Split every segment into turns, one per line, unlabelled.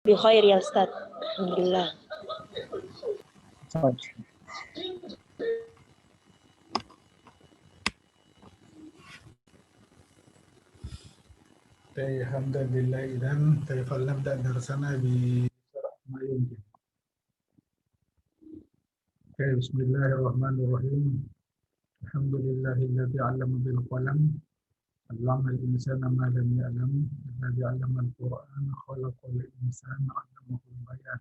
Bi khair ya Ustaz. Alhamdulillah.
Alhamdulillah, idan فلنبدأ درسنا بشرح ما يمكن. بسم الله الرحمن الرحيم. الحمد لله الذي علم بالقلم علم الإنسان ما لم يعلم الذي علم القرآن خلق الإنسان علمه البيان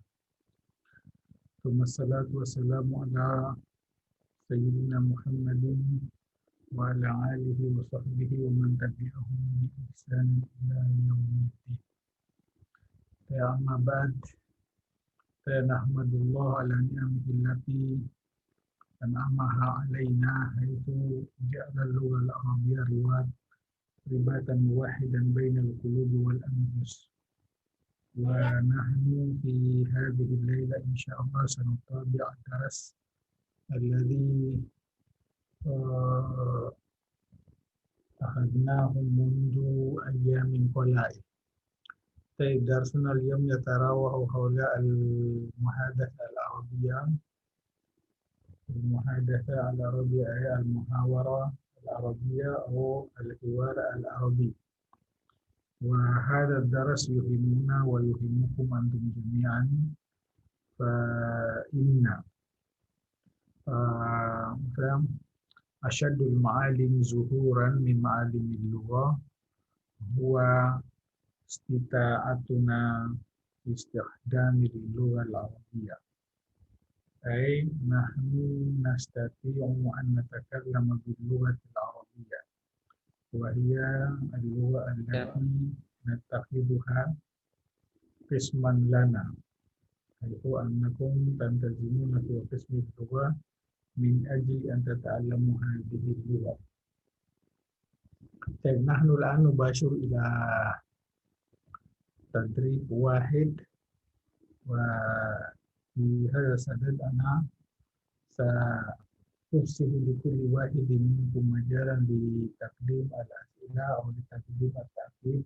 ثم الصلاة والسلام على سيدنا محمد وعلى آله وصحبه ومن تبعهم بإحسان إلى يوم الدين. أما بعد فنحمد الله على نعمه التي أنعمها علينا حيث جعل اللغة العربية رباطا واحدا بين القلوب والأنفس. ونحن في هذه الليلة إن شاء الله سنتابع الدرس الذي أخذناه منذ أيام قلائل. درسنا اليوم يتراوح حول المحادثة العربية، المحاورة العربية أو الحوار العربي. وهذا الدرس يهمنا ويهمكم أنتم جميعا، فإن أشد المعالم ظهورا من معالم اللغة هو استطاعتنا باستخدام اللغة العربية، أي نحن نستطيع أن نتكلم باللغة العربية، وهي اللغة التي نتخذها قسما لنا، حيث أنكم تنتظمون في قسم اللغة من أجل أن تتعلموا هذه اللغة. نحن الآن نباشر إلى تدريب واحد، وفي هذا الصدد أنا سأفسح لكل واحد منكم مجالا لتقديم الأسئلة أو لتقديم التعقيب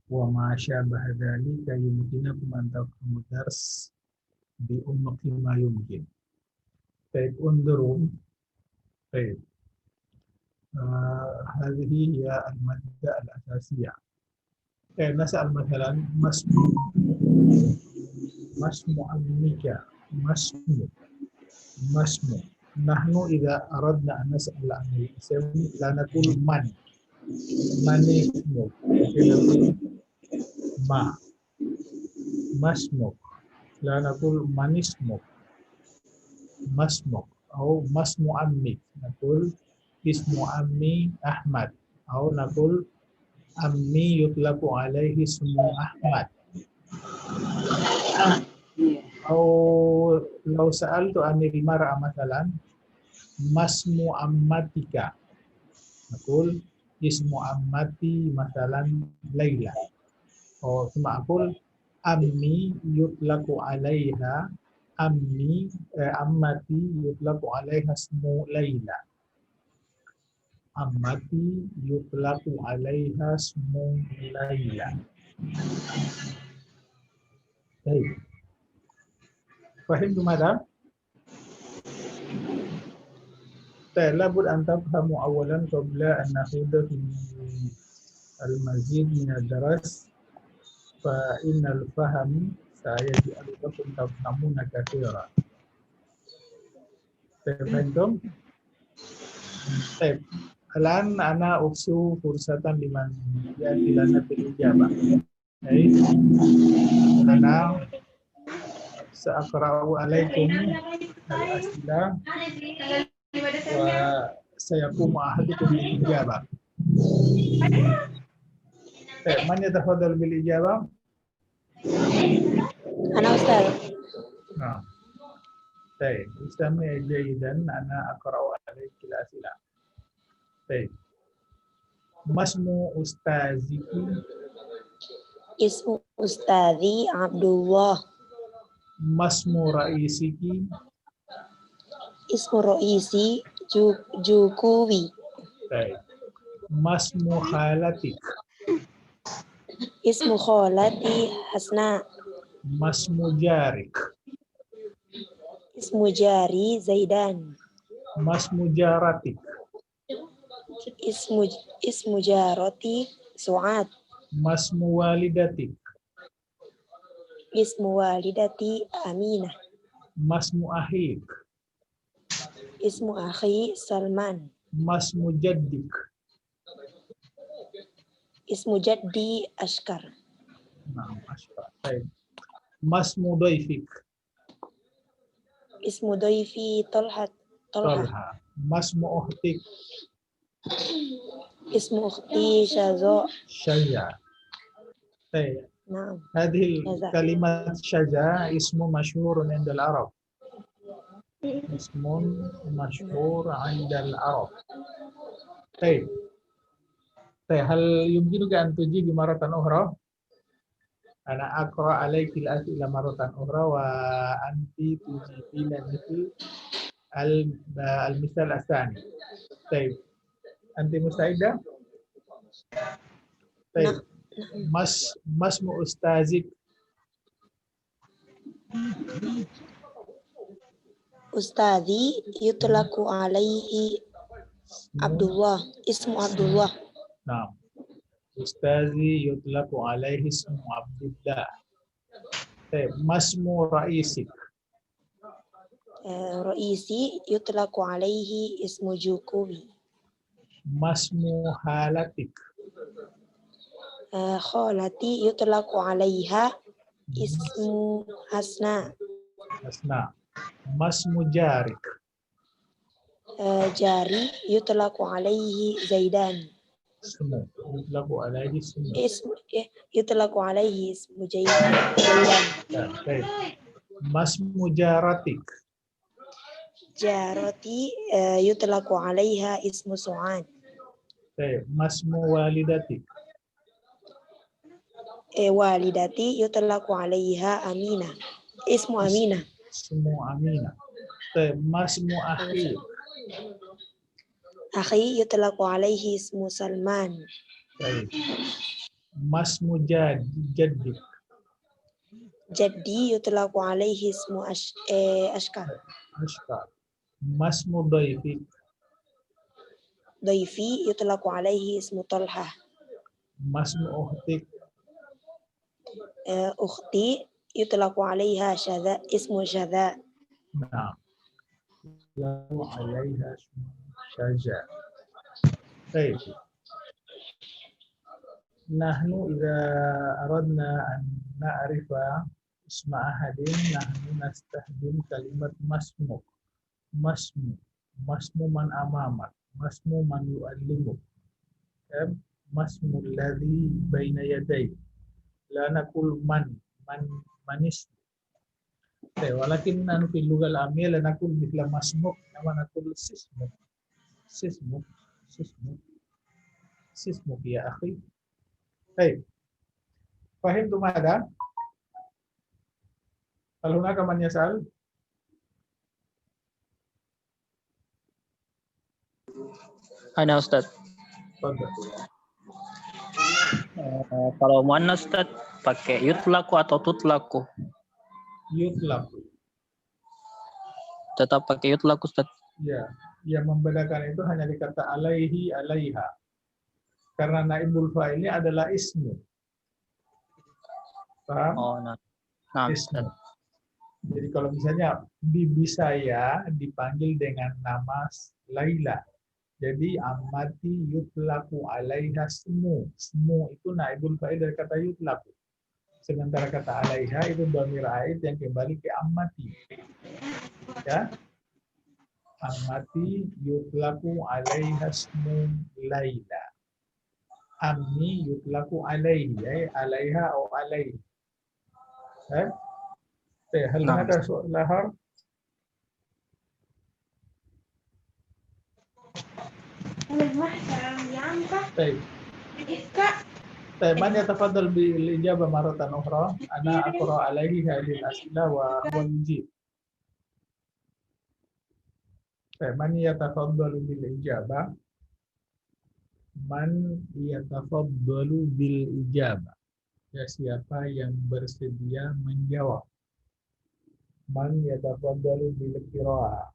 وما شابه ذلك، يمكنكم أن تفهموا الدرس بأعمق ما يمكن. انظروا. هذه هي المادة الأساسية. نسأل مثلا ما اسم عمك، ما اسمه. نحن إذا أردنا أن نسأل عن الاسم لا نقول من اسمك، نقول ما اسمك، لا نقول من اسمك، ما اسمك، أو ما اسم عمك، نقول اسم عمي أحمد، أو نقول عمي يطلق عليه اسم أحمد. أو لو سألت عن المرأة مثلا ما اسم عمتك، نقول اسم عمتي مثلا ليلى. أو ثم أقول أمي يطلق عليها عمتي يطلق عليها اسم ليلى، عمتي يطلق عليها اسم ليلى. فهمتم ماذا؟ لابد أن تفهموا أولا قبل أن نخوض في المزيد من الدرس، فإن الفهم سيجعل لكم تفهمون كثيرا. فهمتم؟ الآن أنا أفسح فرصة لمن يأتي لنا بالإجابة. أنا سأقرأ عليكم الأسئلة وسيقوم أحدكم بالإجابة. من يتفضل بالإجابة؟
أنا أستاذ.
نعم. استمع جيدا، أنا أقرأ عليك الأسئلة. ما اسم أستاذك؟
اسم أستاذي عبد الله.
ما اسم رئيسك؟
اسم رئيسي جوكوبي.
ما اسم خالتك؟
اسم خالتي حسناء.
Masmu jarik.
Ismu jari Zaidan.
Masmu jaratik.
Ismu jaroti Suad.
Masmu walidatik.
Ismu walidati Aminah.
Masmu ahik.
Ismu akhi Salman.
Masmu jaddik.
Ismu jaddi Ashkar.
Nah, Ashkar. Baik. Masmu doifik.
Ismu doifi Tolha.
Tolha. Masmu uhtik.
Ismu ukhti Shazo.
Syaya. Baik.
Naam.
هذه
شجاع.
الكلمة شجاع اسم مشهور عند العرب. اسم مشهور عند العرب. طيب. طيب هل يمكنك أن تجيب مرة أخرى؟ أنا أقرأ عليك الأسئلة مرة أخرى وأنت تجيبين مثل المثال الثاني. طيب أنت مستعدة؟ طيب ما اسم أستاذك؟
Ustadi yutlaku alaihi Abdullah. Ismu Abdullah.
نعم. أستاذي يطلق عليه اسم عبد الله. طيب ما اسم رئيسك؟
Raisi yutlaku alaihi ismu Jukubi.
ما اسم خالتك؟
Kholati yutlaku alaiha ismu Hasna.
أسماء. ما اسم جارك؟
Jari yutlaku alaihi Zaidan.
اسمه يطلق عليه اسمه.
Yutlaku alaihi ismu Zaidan.
طيب ما اسم جارتك؟
Jaroti yutlaku alaiha ismu Su'ad.
طيب ما اسم والدتك؟
Walidati yutlaku alaiha Aminah. Ismu Aminah.
اسم أمينة. طيب ما اسم أخيك؟
Akhi yutlaku alaihi ismu Salman.
طيب ما اسم جدك؟
Jaddi yutlaku alaihi ismu Ashkar.
أشكر. ما اسم ضيفك؟
Daifi yutlaku alaihi ismu Tolha.
ما اسم أختك؟
Ukhti yutlaku alaiha ismu Syadha.
نعم. يطلق عليها اسم شجاع. طيب نحن إذا أردنا أن نعرف اسم أحد نحن نستخدم كلمة مسموك. مسمو من أمامك، مسمو من يؤلمك، مسمو الذي بين يديك. لا نقول من اسم. ولكن نحن في اللغة العامية لا نقول مثل مسموك، إنما نقول سيسموك. سيسموك يا أخي. طيب فهمتم هذا؟ هل هناك من يسأل؟
Ada Ustaz.
تفضل.
Kalau muannas Ustaz pakai yutlaku atau tutlaku?
Yutlaq.
Tetap pakai yutlaku Ustaz.
Ya, yang membedakan itu hanya di kata alaihi, alaiha. Karena naibul fa'ilnya adalah ismu. Paham?
Oh, nah
Ismu.
Ustaz.
Jadi kalau misalnya bibi saya dipanggil dengan nama Laila. Jadi amati yutlaku alaiha smu. Smu itu naibul fa'il dari kata yutlaku. Sementara kata alaiha itu dhamir aid yang kembali ke amati. Ya. Amati yutlaku alaiha smu Laila. Ammi yutlaku alaihi, alaiha atau alaihi. هل هناك سؤال آخر؟ طيب طيب من يتفضل بالإجابة مرة أخرى؟ أنا أقرأ عليه هذه الأسئلة وهو يجيب. طيب من يتفضل بالإجابة؟ من يتفضل بالإجابة؟ Ya, siapa yang bersedia menjawab? Man yatafaddalu bil qiraah.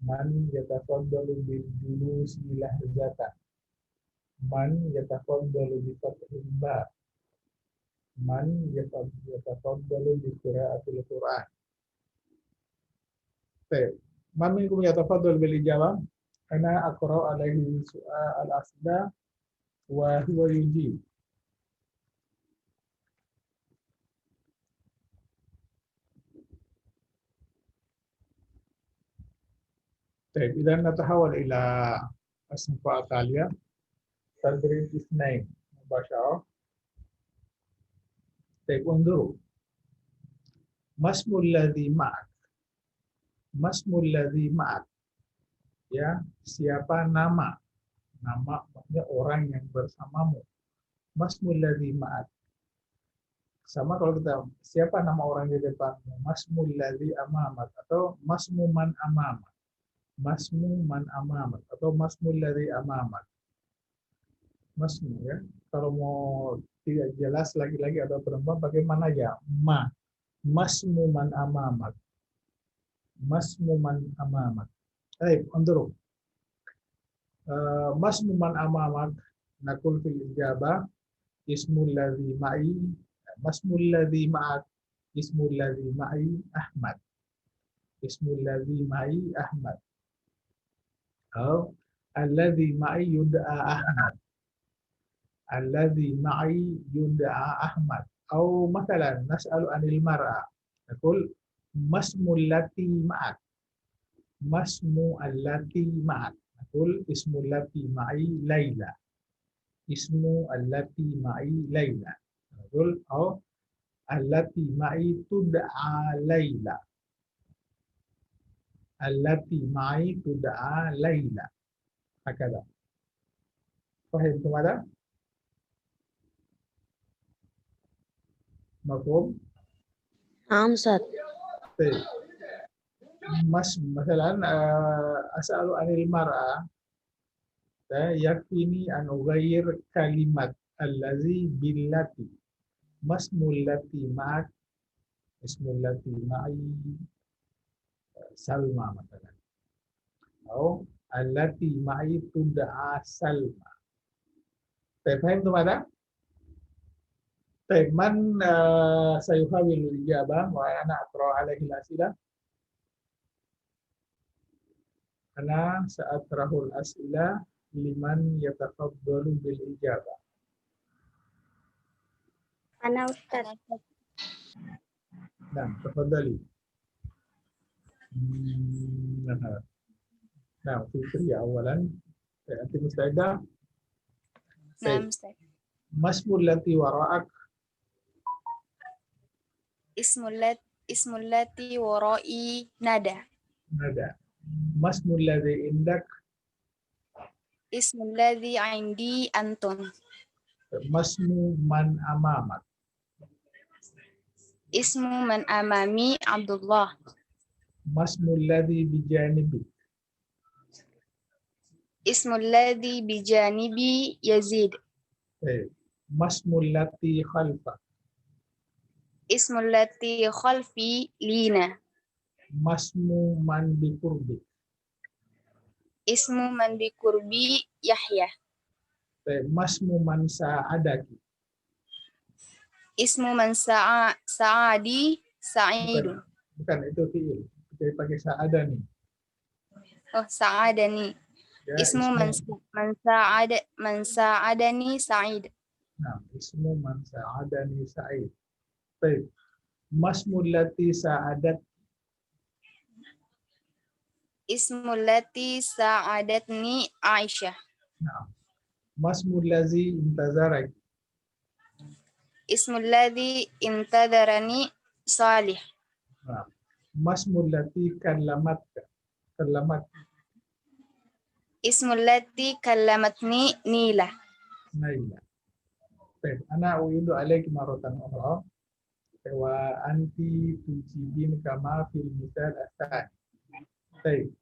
Man yatafaddalu bil julusi lahzatan. Man yatafaddalu bi fathil ba. Man yatafaddalu bi qiraatil Qur'an. Baik. Man minkum yatafaddalu bil ijabah. Ana aqra alaihi su'al al-asla wa huwa yujib. طيب إذا نتحول إلى الصفحة التالية تدريب اثنين مباشرة. طيب انظروا ما اسم الذي معك. ما اسم الذي معك, ya, siapa nama maksudnya orang yang bersamamu. Masmul ladzi ma'ak. Sama kalau kita siapa nama orang di depanmu, masmul ladzi amamak atau masmu man amamak. Masmu man amamak atau masmul ladzi amamak. Masmu, ya. Kalau mau tidak jelas lagi-lagi atau perempuan bagaimana ya? Masmu man amamak. Masmu man amamak. Baik, untuk masmu man amamak nakul fil ijabah ismul ladzi ma'i. Masmul ladzi ma'ak. Ismul ladzi ma'i Ahmad. Ismul ladzi ma'i Ahmad. Atau alladzi ma'i yud'a Ahmad. Alladzi ma'i yud'a Ahmad. Atau مثلا نسأل عن المرأة نقول masmul lati ma'ak. Masmu allati ma'ak. Naqul ismul lati ma'i Laila. Ismu allati ma'i Laila. Naqul au allati ma'i tud'a Laila. Allati ma'i tud'a Laila. Hakada. Fahim tumada? Mafhum?
نعم أستاذ.
Baik. Masalan as'alu anil mar'a. Yakfini an ughayyir kalimat allazi billati. Masmul lati ma'ak. Ismul lati ma'i Salma masalan. Atau allati ma'i tud'a Salma. Fahim tumada? Baik, man sayuhawilul ijabah wa ana aqra alaihi al-as'ilah. Ana sa'atrahul as'ilah liman yatafaddalu bil ijabah.
أنا أستاذ.
Nah, tafadhali. Nah, Fitri awalan. Anti mustaidah.
نعم أستاذ.
Masmul lati wara'ak.
اسم التي ورائي ندى.
Nada. Masmul ladzi indak.
اسم الذي عندي أنتم.
Masmu man amamak.
اسم من أمامي عبد الله.
Masmul ladzi bijanibik.
اسم الذي بجانبي يزيد.
Masmul lati khalfak.
اسم التي خلفي لينا.
Masmu man bikurbik.
اسم من بقربي يحيى.
Masmu man sa'adaki.
اسم من سعادي سعيد.
Bukan itu fi'il. Jadi pakai sa'ada nih.
Oh, سعادني.
Ya,
اسم من سعادني سعيد.
Nah, ismu man sa'adani sa'id. Baik. Masmul lati sa'adat.
اسم التي ساعدتني عائشة.
Nah. Masmul lazi intazarak.
اسم الذي انتظرني صالح.
Nah. Masmul lati kallamatka. Kallamat.
اسم التي كلمتني نيلة.
Naila. Baik. Ana uidu alaiki maratan ukhra. Wa anti tujibin kama fil misal ats-tsani. Baik.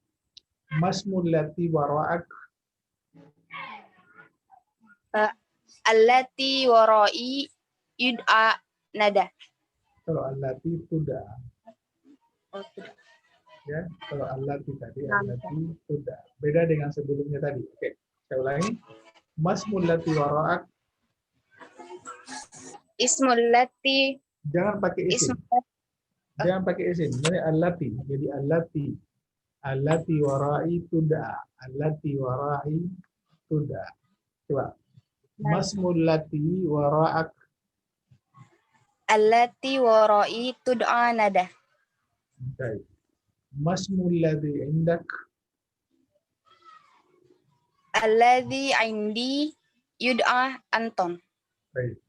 Masmul lati wara'ak.
التي ورائي yud'a nada.
Kalau allati tuda.
Oh, tidak.
Ya, kalau allati tadi,
Nah,
allati tuda. Beda dengan sebelumnya tadi. Oke, saya ulangi. Masmul lati wara'ak.
Ismul lati
Jangan pakai isim. Jangan pakai isim. Ini allati. Jadi allati. Allati wara'i tuda. Allati wara'i tuda. Coba. Masmul lati wara'ak.
allati warai tud'a nada.
Baik. Masmul ladzi indak.
Alladhi indi yud'a Anton.
Baik.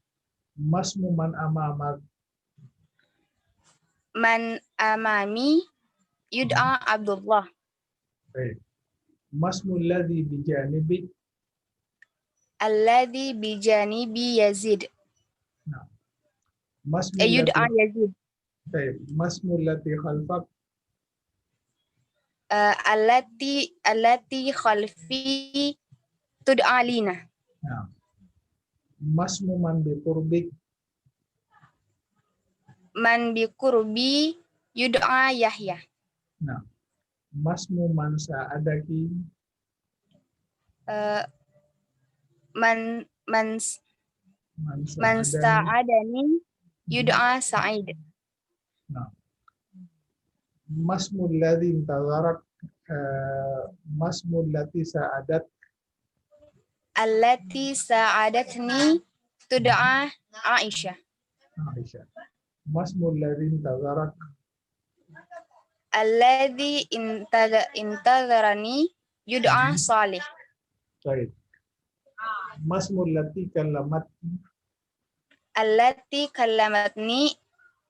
Masmu man amamak.
Man amami yud'a Abdullah.
Baik. Masmul ladzi bijanibik.
Alladhi bijanibi Yazid.
Nah. Masmul
Yud'a
ladzi.
Yazid.
Baik. Masmul ladzi khalfak.
Allati khalfi tud'a Lina.
Nah. Masmu man biqurbik.
Man biqurbi yud'a Yahya.
Nah. Masmu man sa'adaki.
Man
Man sa'adani.
sa'adani yud'a Sa'id.
Nah. Masmul ladzi intazarak. Masmul lati sa'adat.
Allati sa'adatni tud'a Aisyah.
Aisyah. Masmul ladzi intazarak.
Alladhi intadharani yud'a Salih.
Baik. Masmul lati kallamat.
Allati kallamatni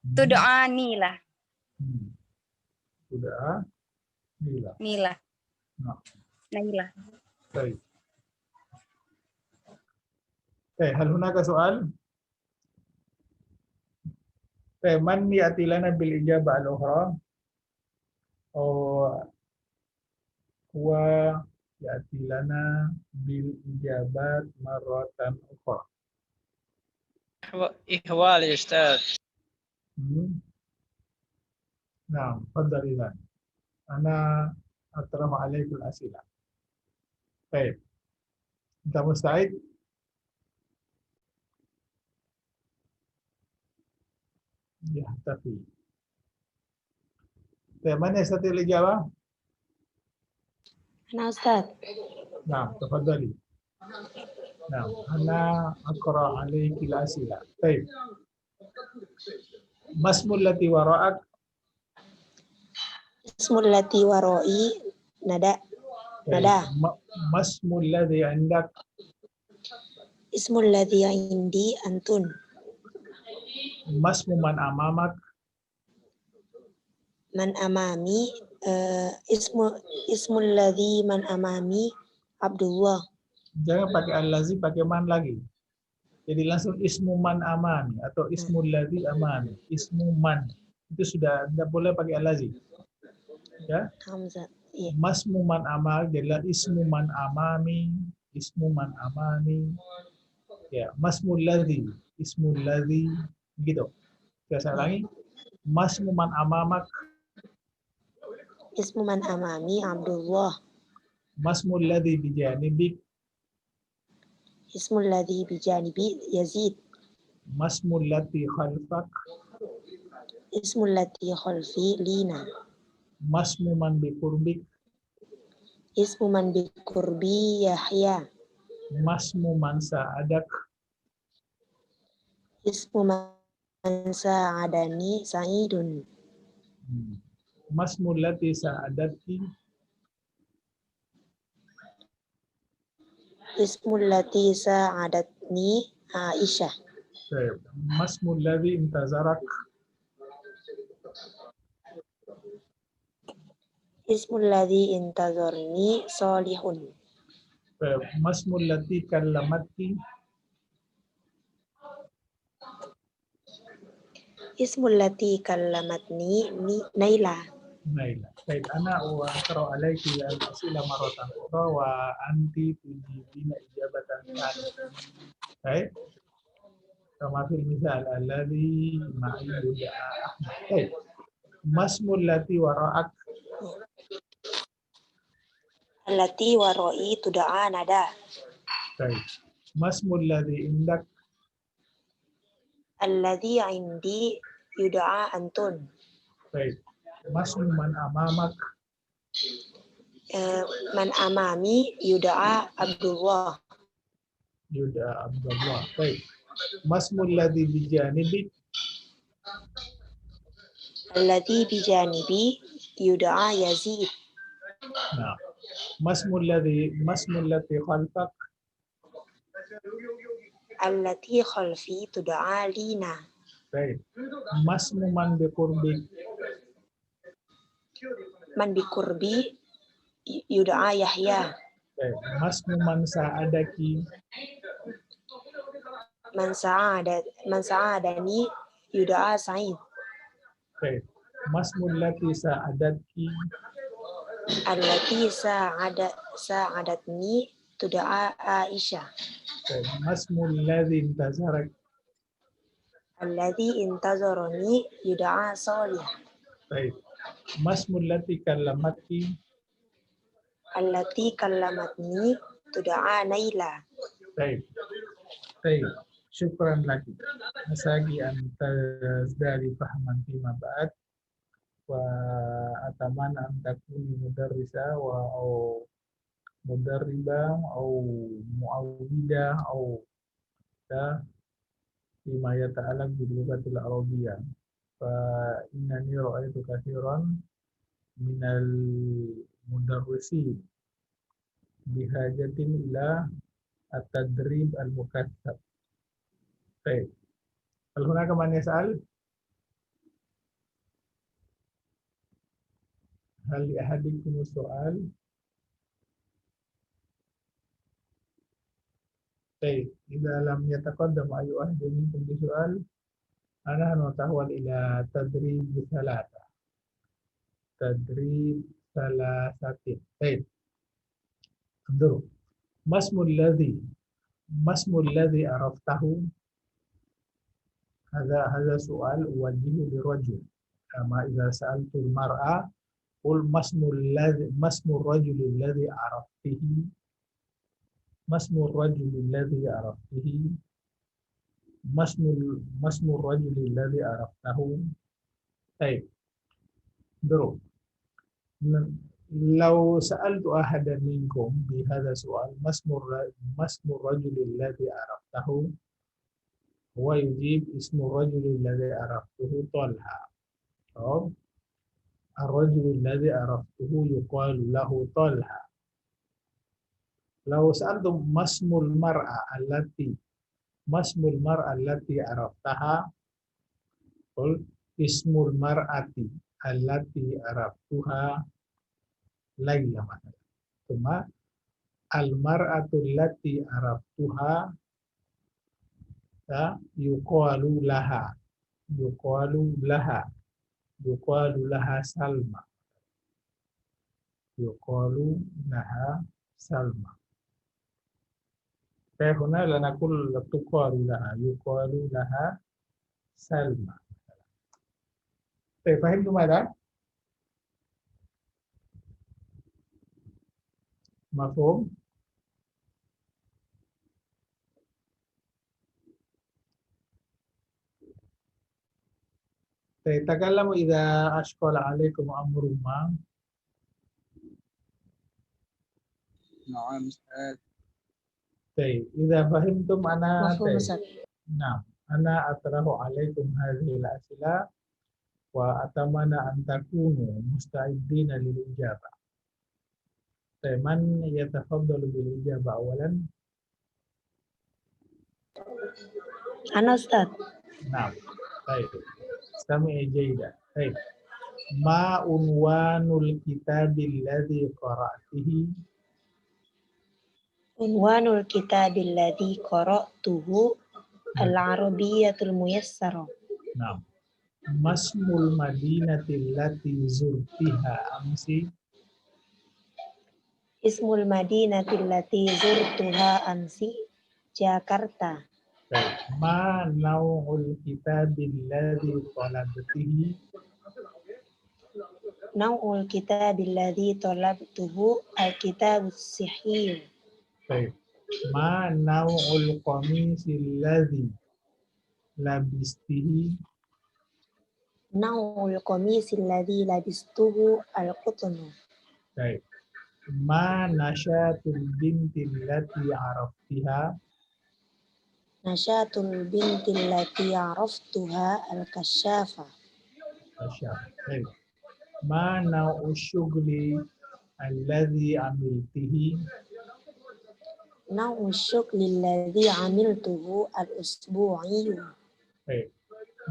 tud'a Nila.
Sudah. Nila.
Nila.
Nah.
Naila.
Baik. هل هناك سؤال؟ من يأتي لنا بالإجابة الأخرى؟ أو هو يأتي لنا بالإجابات مرة أخرى.
إخوال يا أستاذ.
نعم، تفضل إذا. أنا أطرح عليك الأسئلة. طيب. أنت مستعد؟ يحتفي. من يستطيع الإجابة؟
أنا أستاذ.
نعم، تفضلي. نعم، أنا أقرأ عليك الأسئلة. طيب. ما اسم التي وراءك؟
اسم التي ورائي ندى. ندى.
ما اسم الذي عندك؟
اسم الذي عندي أنتن.
ما اسم من أمامك؟
من أمامي اسم الذي من أمامي Abdullah.
Jangan pakai al-lazi, pakai man lagi. Jadi langsung ismu man amami atau ismul ladzi amami. Ismu man. Itu sudah tidak boleh pakai al-lazi. Ya.
Hamzah. Iya.
Masmu man amal adalah ismu man amami, ismu man amami. Ya, masmul ladzi, ismul ladzi gitu. Saya ulangi. Masmu man amamak.
Ismu man amami Abdullah.
Masmul ladzi bijanibik.
Ismul ladzi bijanibi Yazid.
Masmul lati khalfak.
Ismul ladzi khalfi Lina.
Masmu man biqurbik.
Ismu man biqurbi Yahya.
Masmu man sa'adak.
Ismu man sa'adani Sa'idun.
Masmu lati sa'adati.
Ismu lati sa'adatni Aisyah.
Masmu ladzi intazarak.
Ismu ladzi intazarni Salihun.
Masmu lati kallamati.
Ismu lati kallamatni Naila.
Naila. Baik, ana aqra alayki al-as'ila maratan ukhra wa anti tujibina ijabatan tsaniyah. Baik. Kama fil misal alladhi ma'i yud'a Ahmad. Baik. Masmul lati wara'ak.
Allati waroi tud'a nada.
Baik. Masmul ladhi indak.
Alladhi indi yud'a antun.
Baik. Masmu man amamak.
Man amami yud'a Abdullah.
Yud'a Abdullah. Baik. Masmul ladhi bijanibik.
Alladhi bijanibi yud'a Yazid.
Nah. Masmul lati khalfak.
Allati khalfi tud'a Lina.
Baik. Masmu man biqurbik.
Man bikurbi yud'a Yahya.
Baik. Masmu man sa'adaki.
Man sa'adani yud'a Sa'id.
Baik. Masmul lati sa'adatki.
Allati sa'adatni tud'a Aisyah.
Baik. Masmul ladzi intazarak.
Alladhi intazarani yud'a Salih.
Baik. Masmul lati kallamatki.
Allati kallamatni tud'a Naila.
Baik. Baik. Syukran lagi. Masagi antazdari fahaman fima ba'd. Wa ataman an takuni mudarrisa wa au mudarriba au muawwida au ta fima yata'allaq bil lughatil arabiyyah. Fa innani ra'aytu katsiran minal mudarrisin bihajatin ila at-tadrib al-mukaththab. Baik. Hal hunaka man yas'al? Hal li ahadikum soal? Baik. Idza lam yataqaddam ayu ahadin minkum bi soal, ana natahwal ila tadrib thalatha. Tadrib thalathatin. Baik. Anzur. Masmul ladzi araftahu. Hadha soal wajihu lirajul. Kama idza sa'altu al-mar'a qul masmul rajuli alladhi araftihi. Masmul rajuli alladhi araftihi. Masmul rajuli alladhi araftahu. Baik. Dulu. Law sa'altu ahadan minkum bi hadha su'al masmul rajuli alladhi araftahu wa yujib ismu rajuli alladhi araftuhu Talha. Oh. Ar-rajulu alladhi araftuhu yuqalu lahu Talha. Law sa'altum masmul mar'a allati araftaha qul ismul mar'ati allati araftuha Laila masalah. Cuma al-mar'atu allati araftuha yuqalu laha Salma. Yuqalu laha Salma. Fahuna lanakul tuqalu laha yuqalu laha Salma. Fahim tumada? Mafhum? Takallamu idza ashqala alaikum amrun ma.
Na'am Ustaz.
Baik, idza fahimtum ana
Mafhum Ustaz.
Nah, ana atrahu alaikum hadhihi al-as'ila wa atamana an takunu musta'iddina lil ijabah. Man yatafaddalu bil ijabah awalan?
Ana Ustaz.
Nah, baik. Sami jayda. Baik. Ma unwanul kitabil ladzi qara'tihi?
Unwanul kitabil ladzi qara'tuhu al-arabiyyatul muyassarah.
Nah. Masmul madinatil lati zurtiha amsi?
Ismul madinatil lati zurtuha amsi Jakarta.
Baik. Ma nau'ul kitabil ladzi talabtihi.
Nau'ul kitabil ladzi talabtuhu al-kitabus sihih.
Baik. Ma nau'ul qamisil ladzi labistihi.
Nau'ul qamisil ladzi labistuhu al-qutnu.
Baik. Ma nasyatul binti allati araftiha.
Nasyatul binti allati araftuha al-kasyafa.
Kasyaf. Baik. Ma nau'u syughli alladzi amiltihi.
Nau'u syukli alladzi amiltuhu al-usbu'iyyu.
Baik.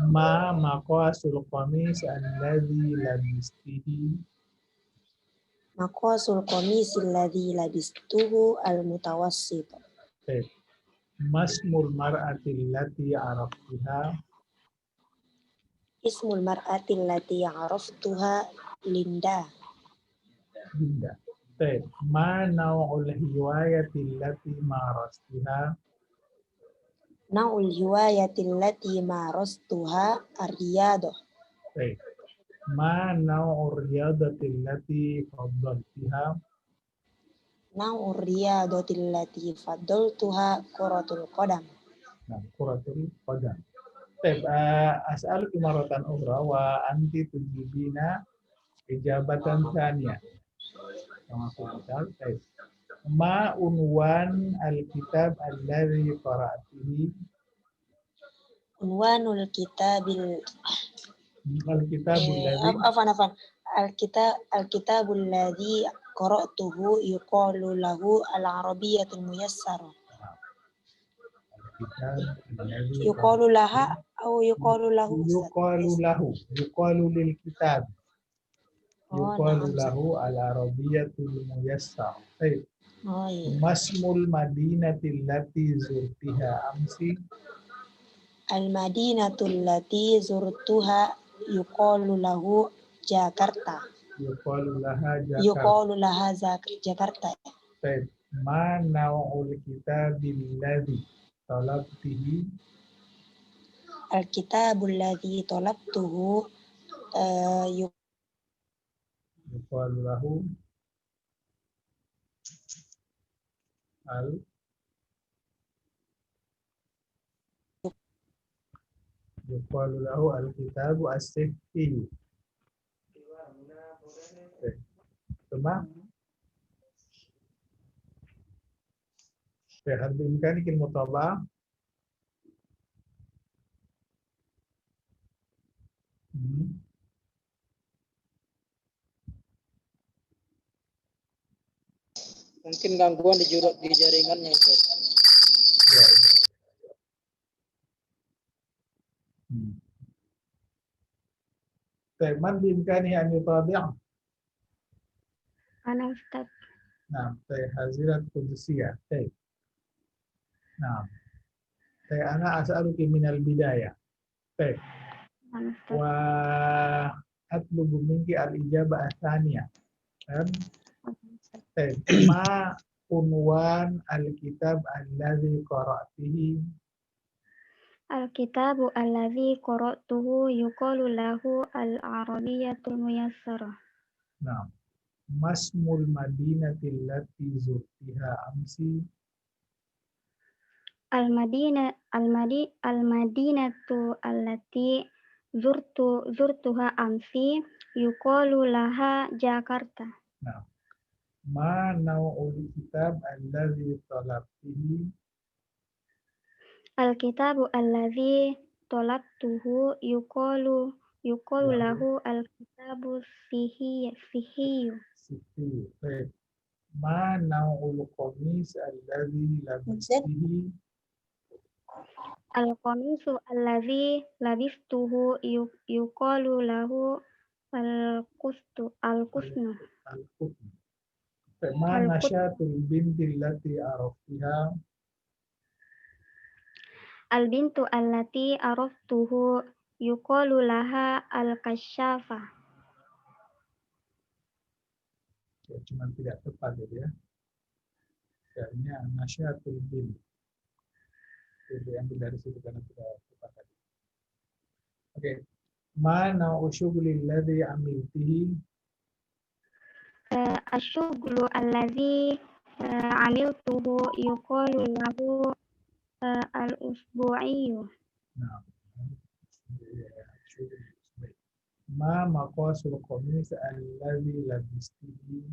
Ma maqasul qamis alladzi labistihi.
Maqasul qamisil ladzi labistuhu al-mutawassit.
Baik. Masmul mar'ati allati araftiha.
Ismul mar'ati allati araftuha Linda.
Linda. Baik. Ma nau'ul hiwayati allati marastiha.
Nau'ul hiwayati allati marastuha ar-riyadah.
Baik. Ma nau'ur riyadati allati faddaltiha.
Nau'ur riyadati allati faddaltuha kuratul qadam.
Nah, kuratul qadam. Baik. As'aluki maratan ukhra wa anti tujibina ijabatan tsaniyah. Sama aku misal. Baik. Ma unwan al-kitab alladzi qara'tihi.
Unwanul kitabil
Al-kitabul ladzi
afan. Al-kitabul ladzi qara'tuhu yuqalu lahu al-arabiyyatul muyassarah.
kitab alladzi
Yuqalu laha au yuqalu lahu.
yuqalu lil kitab.
Oh,
Yuqalu
na'am.
lahu al-arabiyyatul muyassar. Baik.
Oh, iya.
Masmul madinati allati zurtiha amsi.
Al-madinatul lati zurtuha yuqalu lahu Jakarta.
Yuqalu laha Jakarta.
Yuqalu laha Jakarta.
Baik. Ma nau'ul kitabil ladzi talabtihi.
Al-kitabul ladzi talabtuhu
Yuqalu lahu yuqalu lahu al-kitabu as-sihhi. Tama? Hal bimkanik al-mutaba'ah.
Mungkin gangguan di jaringannya, Ustaz.
Ya, ya. Baik, man bimkani an yutabi'.
Ana Ustaz.
Nah, baik, hazirat qudusiyah. Baik. Nah, baik, ana as'aluki minal bidayah. Baik.
Ana Ustaz.
Wa atlubu minki al-ijabah ats-tsaniyah. Baik. Ma unwan al-kitab alladzi qara'tihi.
Al-kitabu alladzi qara'tuhu yuqalu lahu al-arabiyyatul muyassarah.
Nah, masmul madinati allati zurtiha amsi.
Al-madinatu allati zurtuha amsi yuqalu laha Jakarta.
Nah, ma nau'ul kitab alladzi talabtihi.
Al-kitabu alladzi talabtuhu yuqalu lahu al-kitabu sihhi.
Sihhi. Baik. Ma nau'ul qamis alladzi labistihi.
Al-qamisu alladzi labistuhu yuqalu lahu al-qusnu.
Al-qutn. Ma nasyatul binti allati araftiha.
Al-bintu allati araftuhu yuqalu laha al-kasyafa.
Ya, cuma tidak tepat ya. Kayaknya nasyatul bin. diambil dari situ karena sudah kita tadi. Oke. Ma nau'u syughlil ladzi amiltihi?
Asyuglu alladzi amiltuhu yuqalu lahu al-usbu'iyyu.
Nah, ma maqasul qamis alladzi labistihi?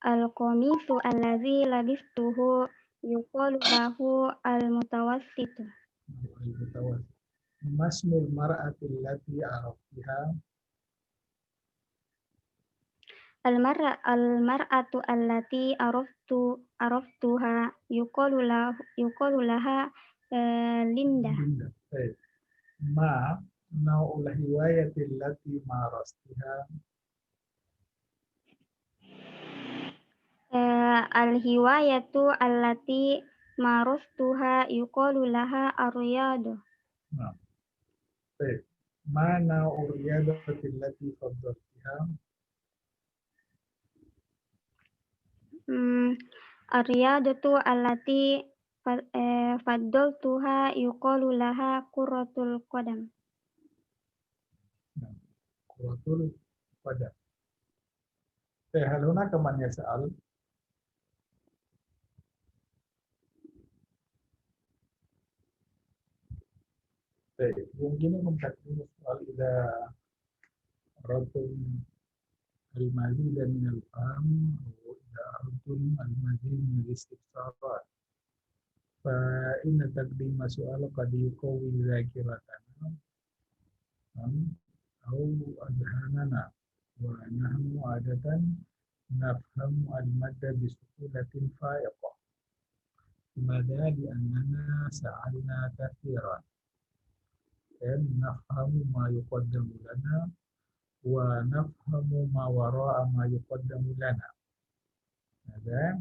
Al-qamisu alladzi labistuhu yuqalu lahu al-mutawassitu.
Masmul mar'ati allati araftiha?
Al-mar'atu allati araftuha yuqalu laha Linda.
Baik. Ma nau'ul hiwayati allati marastiha?
Al-hiwayatu allati marastuha yuqalu laha ar-riyadu.
Nah, baik. Ma nau'ur riyadati allati faddaltiha?
Ar-riyadatu allati faddaltuha yuqalu laha qurratul qadam.
Nah, qurratul qadam. Hal hunaka man yas'al? Baik, يمكنكم تقديم السؤال إذا أردتم المزيد من الفهم أو إذا أردتم المزيد من الاستفسارات، فإن تقديم سؤال قد يقوي ذاكرتنا أو أذهاننا، ونحن عادة نفهم المادة بسهولة فائقة. لماذا؟ لأننا سألنا كثيرا dan nafhamu ma yuqaddamu lana wa nafhamu ma wara'a ma yuqaddamu lana. Maka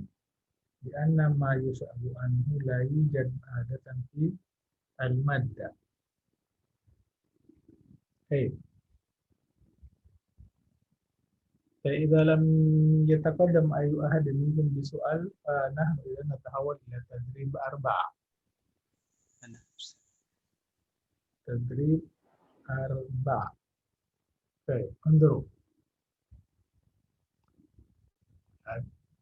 lianna ma yus'alu anhu la yujad adatan fi al-madda. Baik. فإذا لم يتقدم أي أحد منكم بسؤال فنحن إذا نتحول إلى تدريب 4. تدريب 4. طيب انظروا.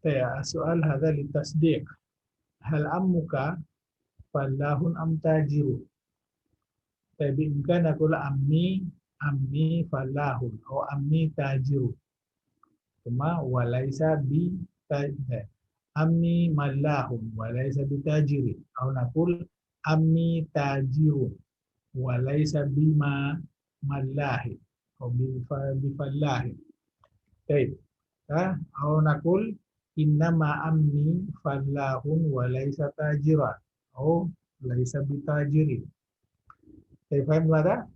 السؤال هذا للتصديق. هل عمك فلاح أم تاجر؟ طيب بإمكان أقول عمي فلاح أو عمي تاجر، ثم وليس بتاجر. عمي ملاح وليس بتاجر، أو نقول عمي تاجر وليس بما ملاح أو بفلاح. طيب أو نقول إنما عمي فلاح وليس تاجرا أو ليس بتاجر. طيب فهم ماذا؟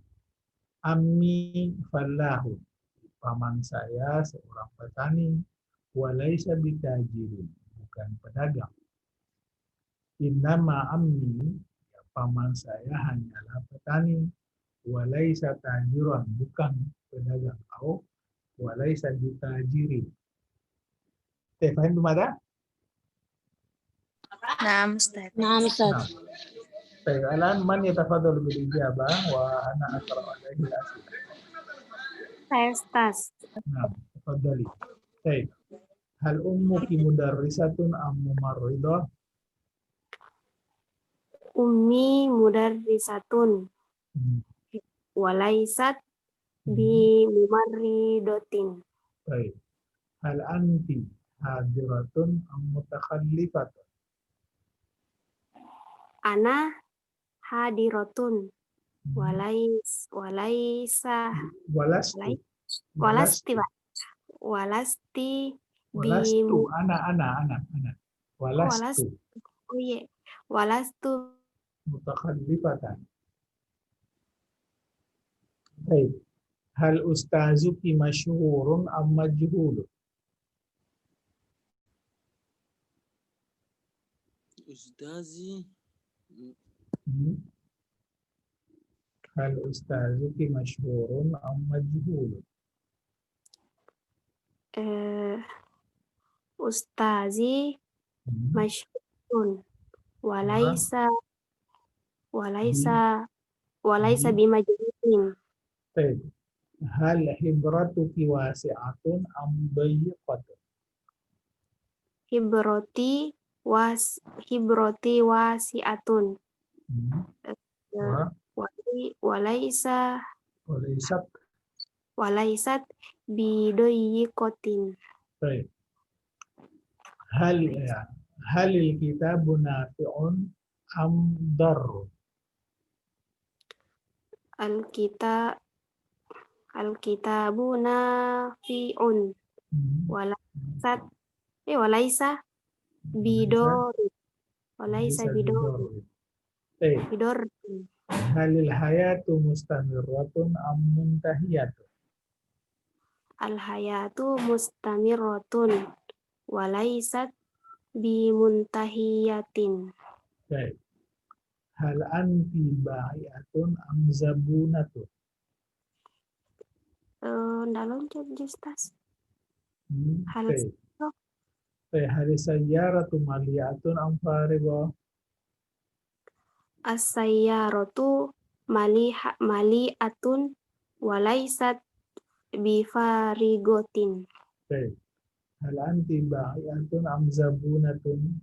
Ammi fallahu, paman saya seorang petani, walaisa bitajirin, bukan pedagang. Innama ammi, paman saya hanyalah petani, walaisa tajiran, bukan pedagang, atau walaisa bitajirin. Fahim bagaimana?
Nah, Ustaz.
نعم أستاذ.
طيب الآن من يتفضل بالإجابة وأنا أقرأ عليه الأسئلة.
Ustaz.
نعم تفضلي. طيب هل أمك مدرسة أم ممرضة؟
Ummi mudarrisatun walaisat bi mumarridatin.
طيب هل أنت حاضرة أم متخلفة؟
Ana hadiratun walaisa
ولست
walasti bi
ولست أنا ولست
walastu
متخلفة. طيب هل أستاذك مشهور أم مجهول؟
Ustazi
هل أستاذك مشهور أم مجهول؟
ustazi masyhurun walaisa walaisa walaisa bimajnun.
Baik. Hal hibratuki wasi'atun am dayiqatun?
Hibroti wasi'atun.
Wa
Walaisa
walaysat.
walaisat bidoyikotin.
Baik. Halil kitabu nafi'un am darrun?
Alkitabu nafi'un walaisa bidori walaisa bidori
Baik.
bidor
Halil hayatu mustamirratun am muntahiyatun?
alhayatu mustamirratun walaisat bimuntahiyatin.
Baik. Hal anti ba'iatun am zabunatun?
Dalam justas hal
Baik. Baik. Hal sayyaratu maliyatun am faridah?
as-sayyaratu mali'atun walaisat bifarigotin.
Baik. Hal anti ba'iatun am zabunatun?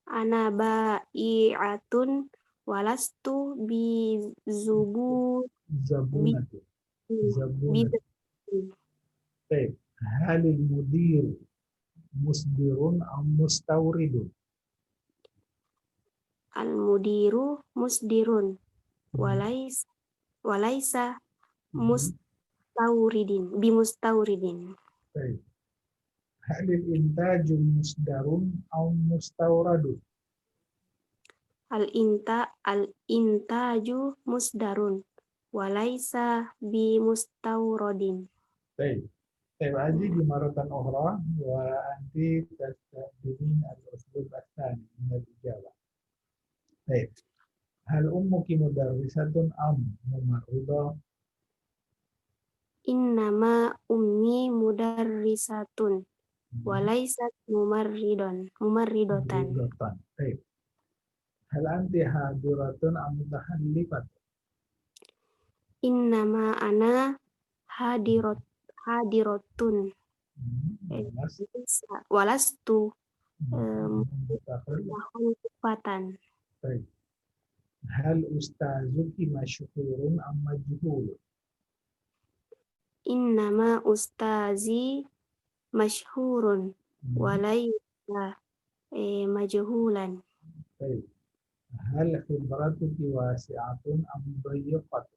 Ana ba'i'atun walastu
Zabunatun. Zabunatun.
bi
Baik. Halil mudir musdirun am mustawridun?
al-mudiru musdirun walaisa bimustawridin.
Baik. Halil intaju musdarun am mustawradun?
Al-intaju musdarun walaisa bimustawradin.
Baik. Aji di maratan ukhra wa anti tastadinin al-uslub as-tsani min al-ijabah. Baik. Hal ummuki mudarrisatun am mumarridah?
Innama ummi mudarrisatun walaisat mumarridotan.
Mumarridatan. Baik. Hal anti hadiratun am mutahallifatun?
Innama ana hadiratun walastu mutakhallifatan.
Baik. Hal ustazuki masyhurun am majhulun?
Innama ustazi masyhurun walaisa majhulan.
Baik. Hal khibratuki wasi'atun am dayiqatun?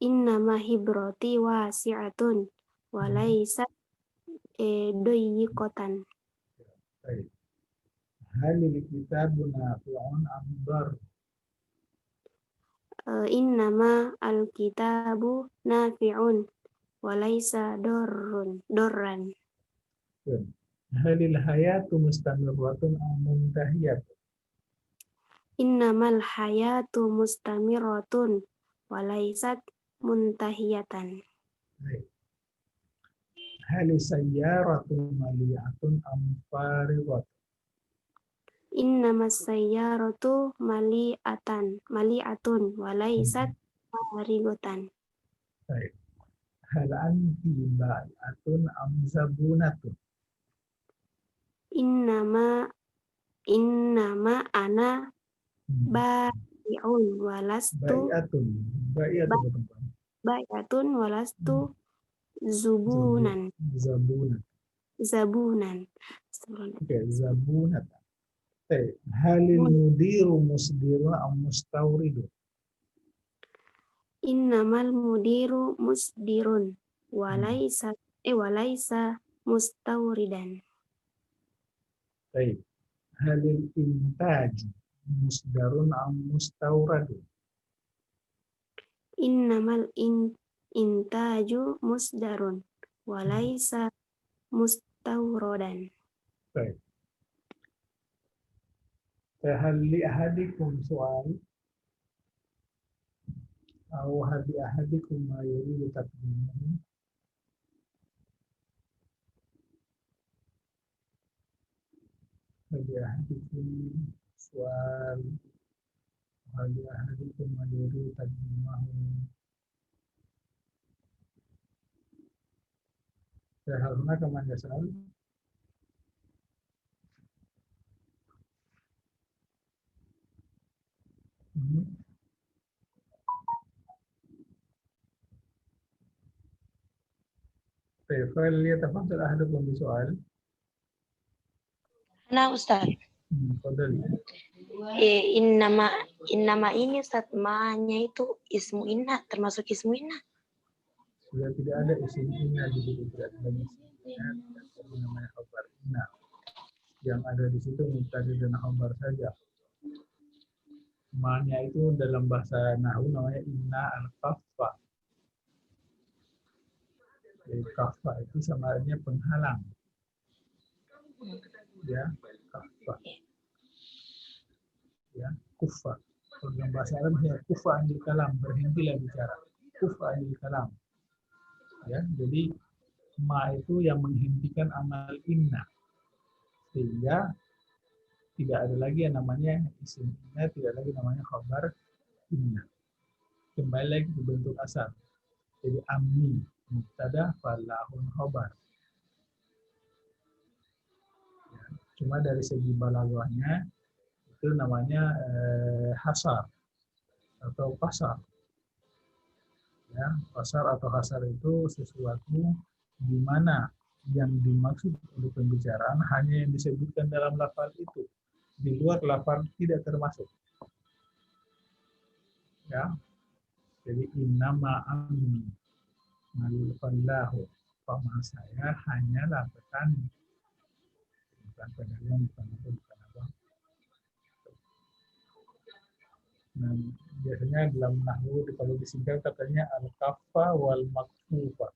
Innama hibroti wasi'atun walaisa doyikotan.
Baik. Halil kitabu nafi'un am dar?
Innama alkitabu nafi'un walaisa dorran.
Halil hayatu mustamirratun am muntahiyatun?
Innamal hayatu mustamirratun walaisat muntahiyatan.
Baik. Hal sayyaratu maliyatun am faridatun?
Innamas sayyaratu mali'atun walaisat farigotan.
Baik. Hal anti ba'iatun am zabunatun?
Innama ana ba'i'un walastu ba'i'atun walastu zabunan.
Oke, zabunatan. Baik. Halil mudiru musdirun am mustawridun?
Innamal mudiru musdirun walaisa mustawridan.
Baik. Halil intaju musdarun am mustawradun?
Innamal intaju musdarun walaisa mustawrodan.
Baik. Hal li ahadikum soal atau hal li ahadikum ma yuridu taqdimuhu? bagi ahadikum soal bagi ahadikum maduru tadimahu. Seharusnya kemana soal? فليتفضل أحدكم بسؤال.
Nah Ustaz,
تفضل.
innama ini Ustaz, ma-nya itu ismu inna, termasuk ismu inna.
Sudah tidak ada isim inna di situ, tidak ada isim inna, tidak ada namanya khabar inna. Yang ada di situ mubtada dan khabar saja. Ma-nya itu dalam bahasa nahwu namanya inna al-kaffa. Jadi kaffa itu sama artinya penghalang. Ya, kaffa. Ya, kufa. Kalau dalam bahasa Arab ya kufa anil kalam, berhentilah bicara. Kufa anil kalam. Ya, jadi ma itu yang menghentikan amal inna. Sehingga tidak ada lagi yang namanya isim inna, tidak lagi namanya khabar inna. Kembali lagi ke bentuk asal. Jadi amni mubtada falahun khabar. Ya, cuma dari segi balaghahnya itu namanya hasar atau pasar. Ya, pasar atau hasar itu sesuatu di mana yang dimaksud untuk pembicaraan hanya yang disebutkan dalam lafal itu. Di luar lafal tidak termasuk. Ya. Jadi innama amni malfallahu, pama saya hanyalah petani, bukan pedagang, bukan apa. Nah, biasanya dalam nahwu kalau disingkat katanya al-kaffa wal makfufa.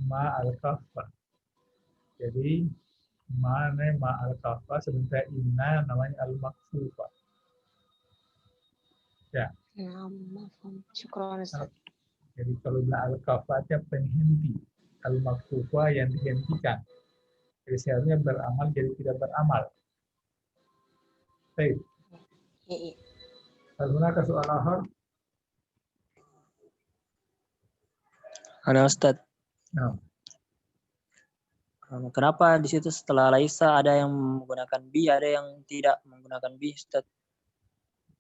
Ma al-kaffa. Jadi ma al-kaffa, sementara inna namanya al-makfufa. Ya.
Syukran Ustaz.
Jadi kalau bilang al-kaffa itu penghenti, al-makfufa yang dihentikan. Jadi seharusnya beramal jadi tidak beramal. Baik. Ada soal akhir?
Ada Ustadz.
No.
Kenapa di situ setelah Laisa ada yang menggunakan bi, ada yang tidak menggunakan bi, Ustadz?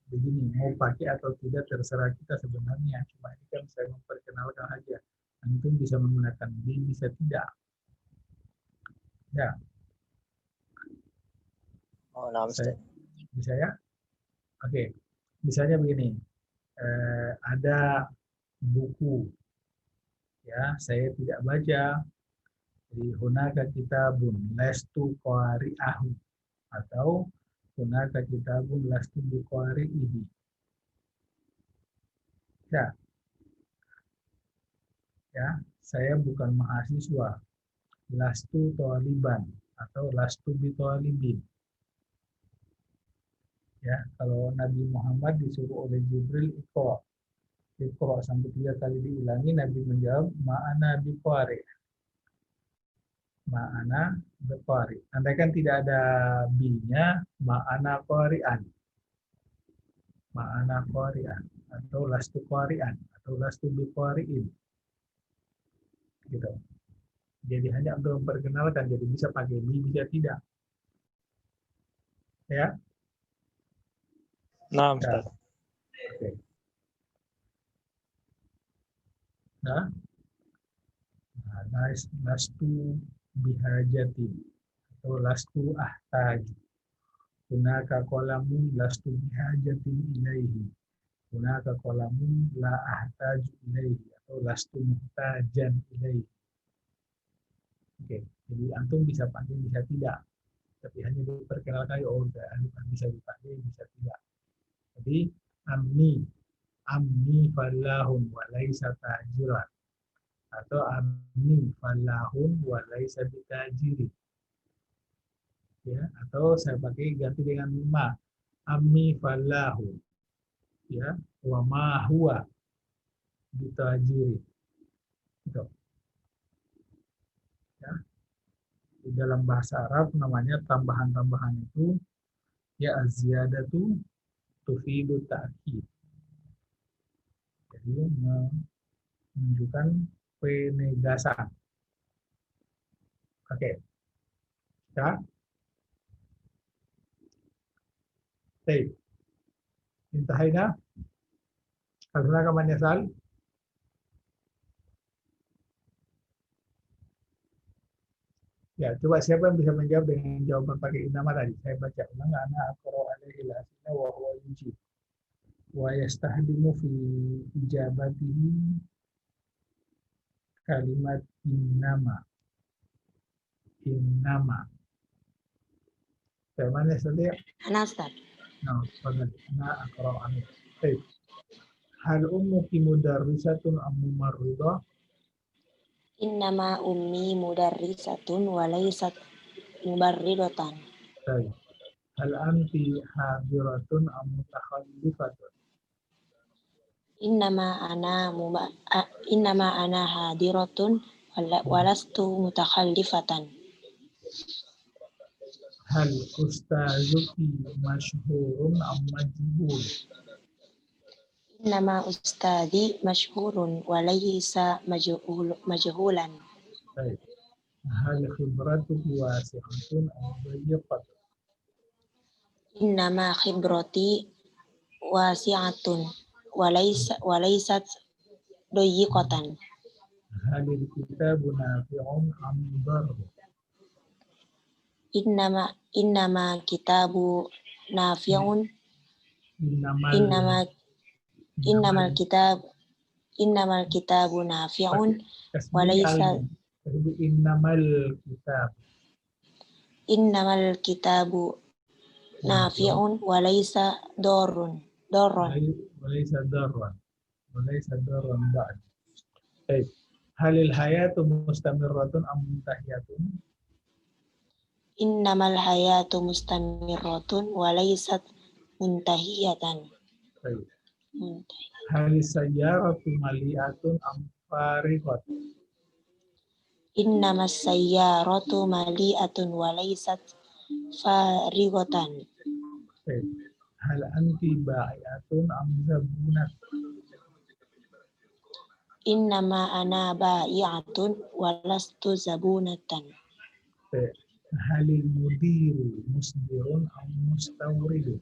Begini, mau pakai atau tidak terserah kita sebenarnya. Cuma ini kan saya memperkenalkan aja. Antum bisa menggunakan bi, bisa tidak. Ya.
Oh, nah, Ustadz.
Bisa ya? Oke. Misalnya begini, ada buku, ya saya tidak baca. Jadi hunaka kitabun lastu qari'ahu, atau hunaka kitabun lastu biqari'ihi. Ya, saya bukan mahasiswa. Lastu thaliban atau lastu bithalibin. Ya, kalau Nabi Muhammad disuruh oleh Jibril Iqra sampai 3 kali diulangi, Nabi menjawab ma'ana biqari. Ma'ana biqari. Andaikan tidak ada bi-nya, ma'ana qari'an. Ma'ana qari'an atau lastu qari'an atau lastu biqari'in. Gitu. Jadi hanya untuk memperkenalkan, jadi bisa pakai bi, bisa tidak. Ya.
Nah, Ustaz.
Oke. Nah, lastu bihajatin atau lastu ahtaj. Hunaka qalamun lastu bihajatin ilaihi. Hunaka qalamun la ahtaj ilaihi atau lastu muhtajan ilaihi. Oke, jadi antum bisa pakai, bisa tidak. Tapi hanya diperkenalkan, bisa dipakai, bisa tidak. Jadi amni falahun wa laisa tajiran, atau amni falahun wa laisa bitajiri. Ya, atau saya pakai ganti dengan ma, amni falahun, ya, wa ma huwa bitajiri. Gitu. Ya. Di dalam bahasa Arab namanya tambahan-tambahan itu ya az-ziyadatu tufidu ta'kid. Jadi menunjukkan penegasan. Oke. Ya. Baik. Intahina. Hal hunaka man yas'al? Ya, coba siapa yang bisa menjawab dengan jawaban pakai innama tadi? Saya baca ulang. Ana aqra alaihi al-asila wa huwa yujib. Wa yastahdimu fi ijabatihi kalimat innama. Innama. Bagaimana saudara?
Ana Ustaz.
Nah, fadhal. Ana aqra alaihi. Baik. Hal ummuki mudarrisatun am mumarridah?
Innama ummi mudarrisatun wa laysat mubarridatan.
Baik. Hal anti hadiratun am mutakhallifatun?
Innama ana hadiratun walastu mutakhallifatan.
Hal ustazuki masyhurun am majhul?
Innama ustadi masyhurun wa laysa majhulan.
Baik. Hal khibratuki wasi'atun am dayiqatun?
Innama khibrati wasi'atun wa laysat dayiqatan.
Halil kitabu nafi'un am darr?
Innama kitabu nafi'un. Innamal kitabu nafi'un wa laysa innamal kitabu nafi'un wa laysa darrun.
Walaysa darran. Walaysa darran ba'd. Baik. Halil hayatu mustamirratun am muntahiyatun?
Innamal hayatu mustamirratun wa laysat muntahiyatan.
Baik. Halis sayyaratu mali'atun am farighatun?
Innamas sayyaratu mali'atun wa laysat farighatan.
Baik. Hal anti ba'iatun am zabunat?
Innama ana ba'i'atun wa lastu zabunatan.
Baik. Halil mudiru musdirun am mustawridun?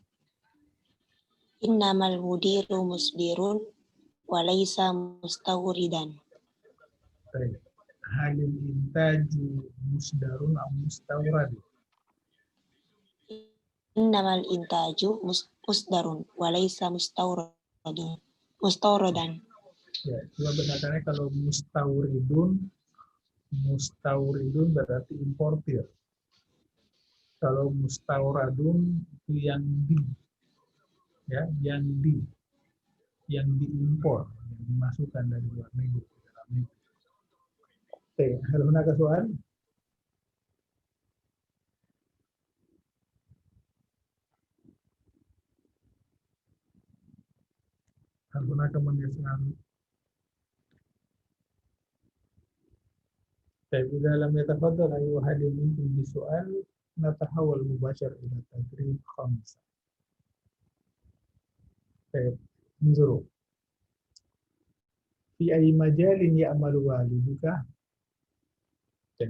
Innamal mudiru musdirun wa laysa mustawridan.
Baik. Halil intaju musdarun am mustawradun?
Innamal intaju musdarun wa laysa mustawradan.
Ya, coba bedakannya kalau mustawridun berarti importir. Kalau mustawradun itu yang diimpor, yang dimasukkan dari luar negeri ke dalam negeri. Oke, hal hunaka soal? Hal hunaka man yas'al? Baik, idza lam yatafaddal ayu hadin minkum bisu'al natahawal mubashar ila tadrib khamsa. Baik, انظروا في أي مجال يعمل والدك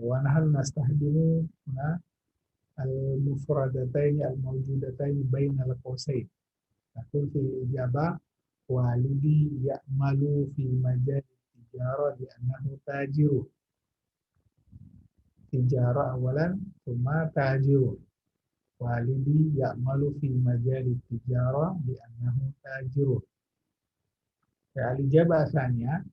ونحن نستخدم هنا المفردتين الموجودتين بين القوسين. نقول في الإجابة والدي يعمل في مجال التجارة لأنه تاجر. تجارة أولا ثم تاجر. والدي يعمل في مجال التجارة لأنه تاجر. الإجابة الثانية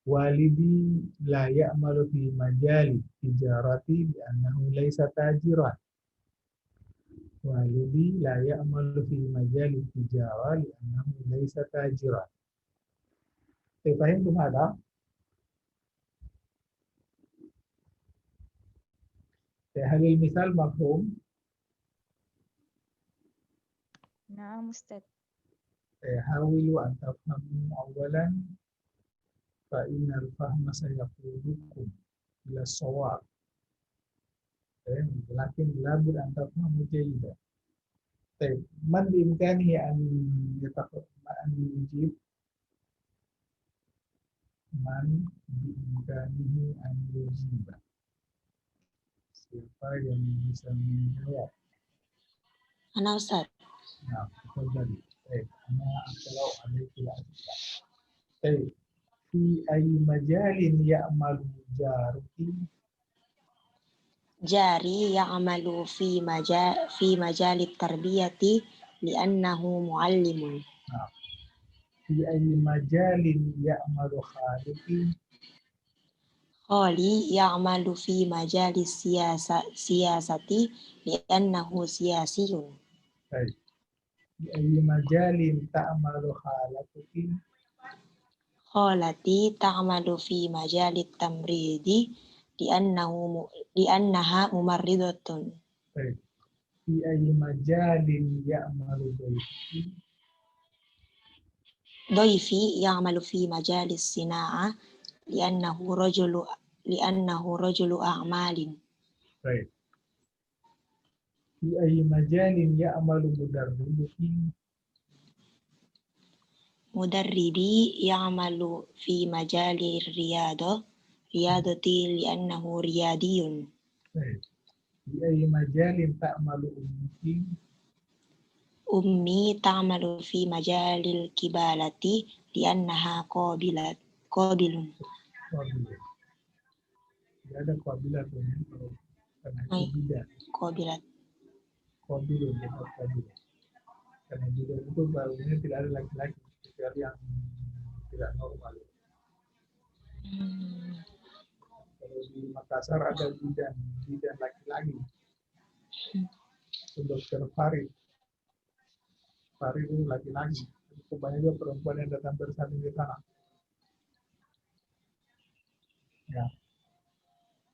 والدي لا يعمل في مجال التجارة لأنه ليس تاجرا. والدي لا يعمل في مجال التجارة لأنه ليس تاجرا. فهمتم هذا؟ هل المثال مفهوم؟
نعم أستاذ.
حاولوا أن تفهموا أولا فإن الفهم سيقودكم إلى الصواب. لكن لابد أن تفهم جيدا. طيب من بإمكانه أن يجيب؟ من بإمكانه أن يجيب؟ Siapa yang bisa menjawab?
Ana Ustaz.
Nah, تفضلي. طيب أنا أقرأ عليك الأسئلة. طيب في أي مجال يعمل جارك؟
Jari ya'malu fi majal tarbiyati li'annahu muallimun.
Nah, في أي مجال يعمل خالك؟
Khali ya'malu fi majal siyasati li'annahu siyasiyun.
طيب في أي مجال تعمل خالتك؟
Khalati ta'malu fi majal tamridi li'annaha mumarridatun.
طيب في أي مجال يعمل ضيفك؟
Doifi ya'malu fi majal sina'a li'annahu rajulu a'malin.
طيب في أي مجال يعمل مدربك؟
Mudarribi ya'malu fi majali riyadati li'annahu riyadiyun.
طيب في أي مجال تعمل أمك؟
Ummi ta'malu fi majalil kibalati li'annaha qabilun.
قابلة. Tidak ada قابلة kalau karena itu bidan.
Qabilat.
Qabilun bukan qabilah. Karena bidan itu barunya tidak ada laki-laki kecuali yang tidak normal. Kalau di Makassar ada bidan laki-laki. Itu Dokter Farid itu laki-laki. Banyak juga perempuan yang datang bersalin di sana. Ya,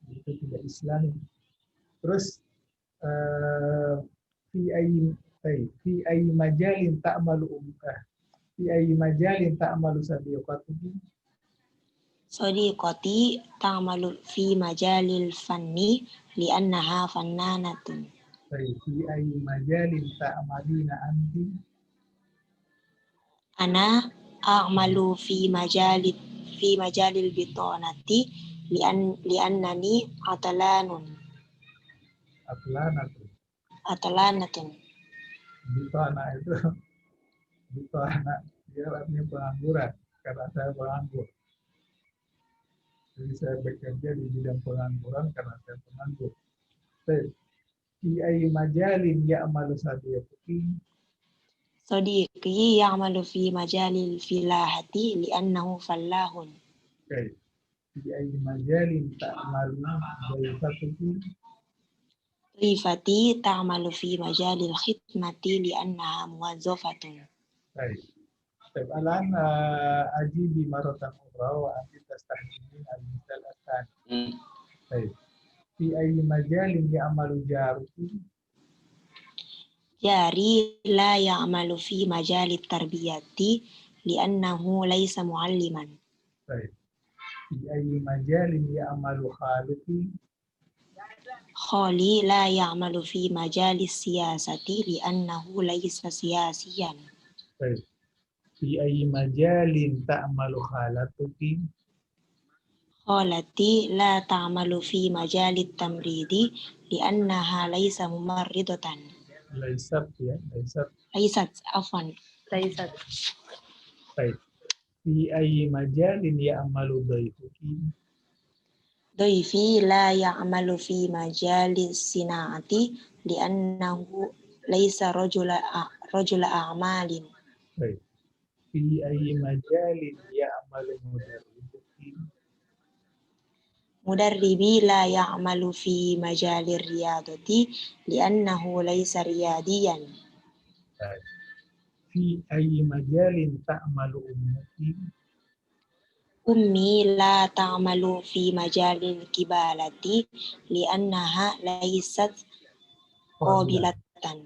itu tidak Islami. Terus fi ay majalin ta'malu fi ay majalin ta'malu sadiqatuki?
Sadiqati ta'malu fi majalil fanni li'annaha fannanatun.
Fi ay majalin ta'malina anti?
Ana a'malu fi majalil bitonati li'annani atalanatun.
Bitona itu bitona dia artinya pengangguran karena saya penganggur. Jadi saya bekerja di bidang pengangguran karena saya penganggur. Fi ay majalin ya'malu sadiqi?
Sadiqi ya'malu fi majalil filahati li'annahu fallahun.
Fi ay majalin ta'malu dhaifatuki?
Rifati ta'malu fi majalil khidmati li'annaha muwazzafatun.
Baik. Al'an ajibi maratan ukhra wa anti tastahdimin al-misal ats-tsani. Baik. Fi ayyi majalin ya'malu jaruki?
Jari la ya'malu fi majalit tarbiyati li'annahu laysa mu'alliman.
Baik. Fi ayyi majalin ya'malu khaluki?
Khali la ya'malu fi majalis siyasati li'annahu laysa siyasiyan.
Baik. Fi ayyi majalin ta'malu khalatuki?
Khalati la ta'malu fi majalit tamridi li'annaha laysa mumarridatan.
Laysat ya, laysat.
Laysat, afwan. Laysat.
Baik. Fi ayyi majalin ya'malu dhaifuki?
Dhaifi la ya'malu fi majalis sina'ati li'annahu laysa rajula a'malin.
Baik. Fi ayyi majalin ya'malu mudarribuki?
Mudarribi la ya'malu fi majalir riyadati li'annahu laysa riyadiyan.
Baik. Fi ayyi majalin ta'malu ummuki?
Ummi la ta'malu fi majalil kibalati li'annaha laysat qabilatan.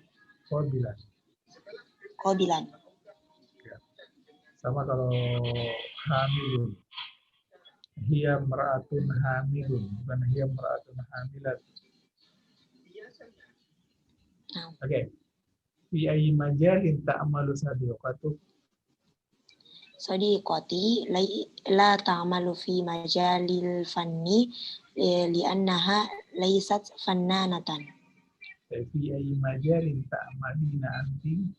Qabilan.
Ya. Sama kalau hamilun. Hiya mar'atun hamilun, bukan hiya mar'atun hamilat.
Nah.
Oke. Fi ayyi majalin ta'malu sadiqatu.
صديقتي لا تعمل في مجال الفن لأنها ليست فنانة.
Fi ayyi majalin ta'malina anti.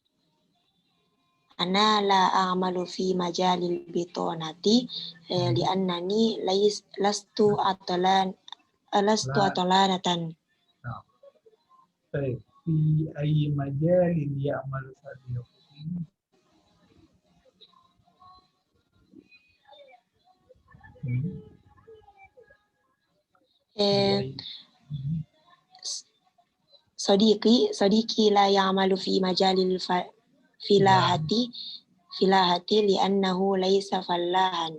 أنا لا أعمل في مجال البطانة لأنني لست عطلانة.
Nah. Fi ayyi majalin ya'malu sadiqati.
صديقي لا يعمل في مجال الفلاحة لأنه ليس فلاحا.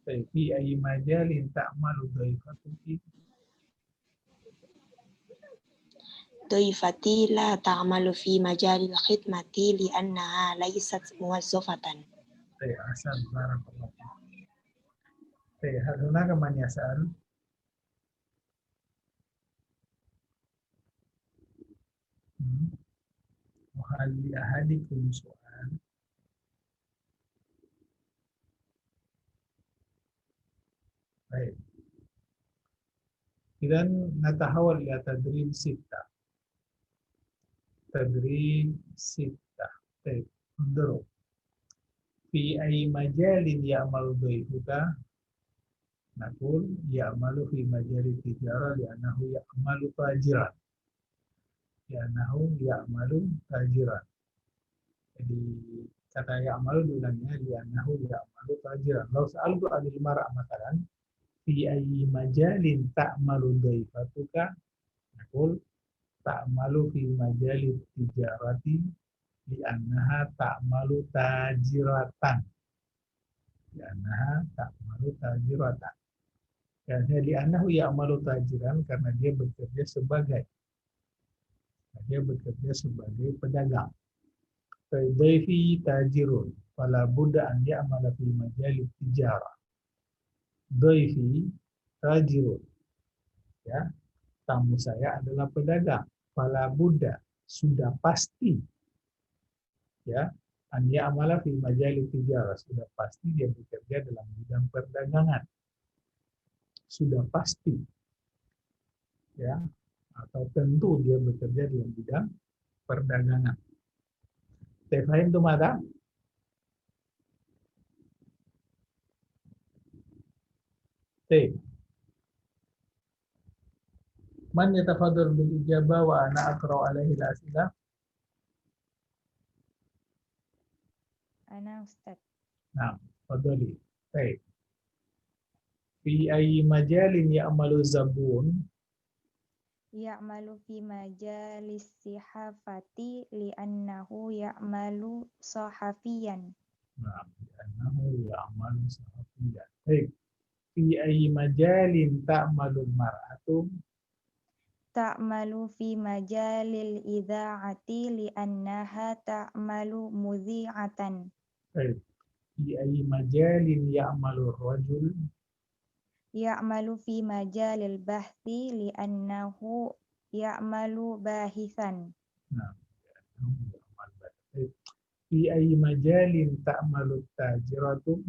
Fi ayyi majalin ta'malu dhaifatuki.
ضيفتي لا تعمل في مجال الخدمة لأنها ليست موظفة.
Ahsan, barakallahu. هل هناك من يسأل؟ وهل لأحدكم سؤال؟ طيب. إذا نتحول إلى تدريب 6. تدريب 6. طيب. انظروا. في أي مجال يعمل ضيفك؟ نقول يعمل في مجال التجارة لأنه يعمل تاجرا. Jadi kata ya'malu bilangnya li'annahu ya'malu tajiran. Lalu sa'altu anil mar'a matalan fi ayyi majalin ta'malu dhaifatuka? Naqul ta'malu fi majali tijarati li'annaha ta'malu tajiratan. Karena li'annahu ya'malu tajiran karena dia bekerja sebagai pedagang. Dhaifi tajirun fala budda an ya'mala fi majali tijarah. Dhaifi tajirun, ya, tamu saya adalah pedagang. Fala budda, sudah pasti, ya, an ya'mala fi majali tijarah, sudah pasti dia bekerja dalam bidang perdagangan. Sudah pasti, ya, atau tentu dia bekerja dalam bidang perdagangan. Fahimtum ada? Man yatafadhal bil ijabah wa ana aqra'u alaihi al-as'ilah.
Ana Ustaz.
Nah, fadhali. Baik. Fi ayyi majalin ya'malu zabun?
Ya'malu fi majalis sihafati li'annahu ya'malu sahafiyan.
Nah, li'annahu ya'malu sahafiyan. Baik. Fi ayyi majalin ta'malu mar'atu?
Ta'malu fi majalil idza'ati li'annaha ta'malu mudhi'atan.
Baik. Fi ayyi majalin ya'malu rajul?
Ya'malu fi majalil bahthi li'annahu ya'malu bahithan.
Nah, fi ayyi majalin ta'malu tajiratu?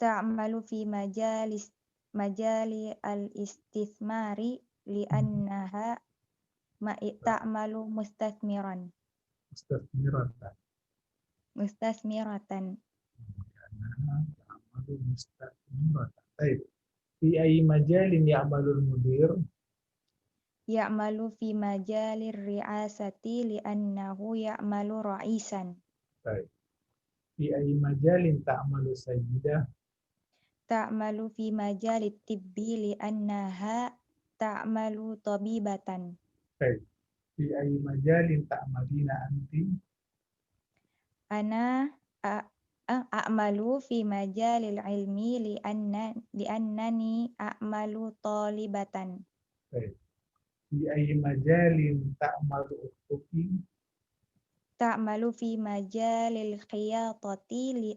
Ta'malu fi majali al-istithmari li'annaha ta'malu mustasmiratan.
Baik. Fi ayyi majalin ya'malul mudir?
Ya'malu fi majalir ri'asati li'annahu ya'malu ra'isan.
Baik. Fi ayyi majalin ta'malu sayyidah?
Ta'malu fi majalit tibbi li'annaha ta'malu tabibatan.
Baik. Fi ayyi majalin ta'malina anti?
Ana a'malu fi majalil ilmi li'annani a'malu talibatan.
Baik. Fi ayyi majalin ta'malu ukhtuki?
Ta'malu fi majalil khiyatati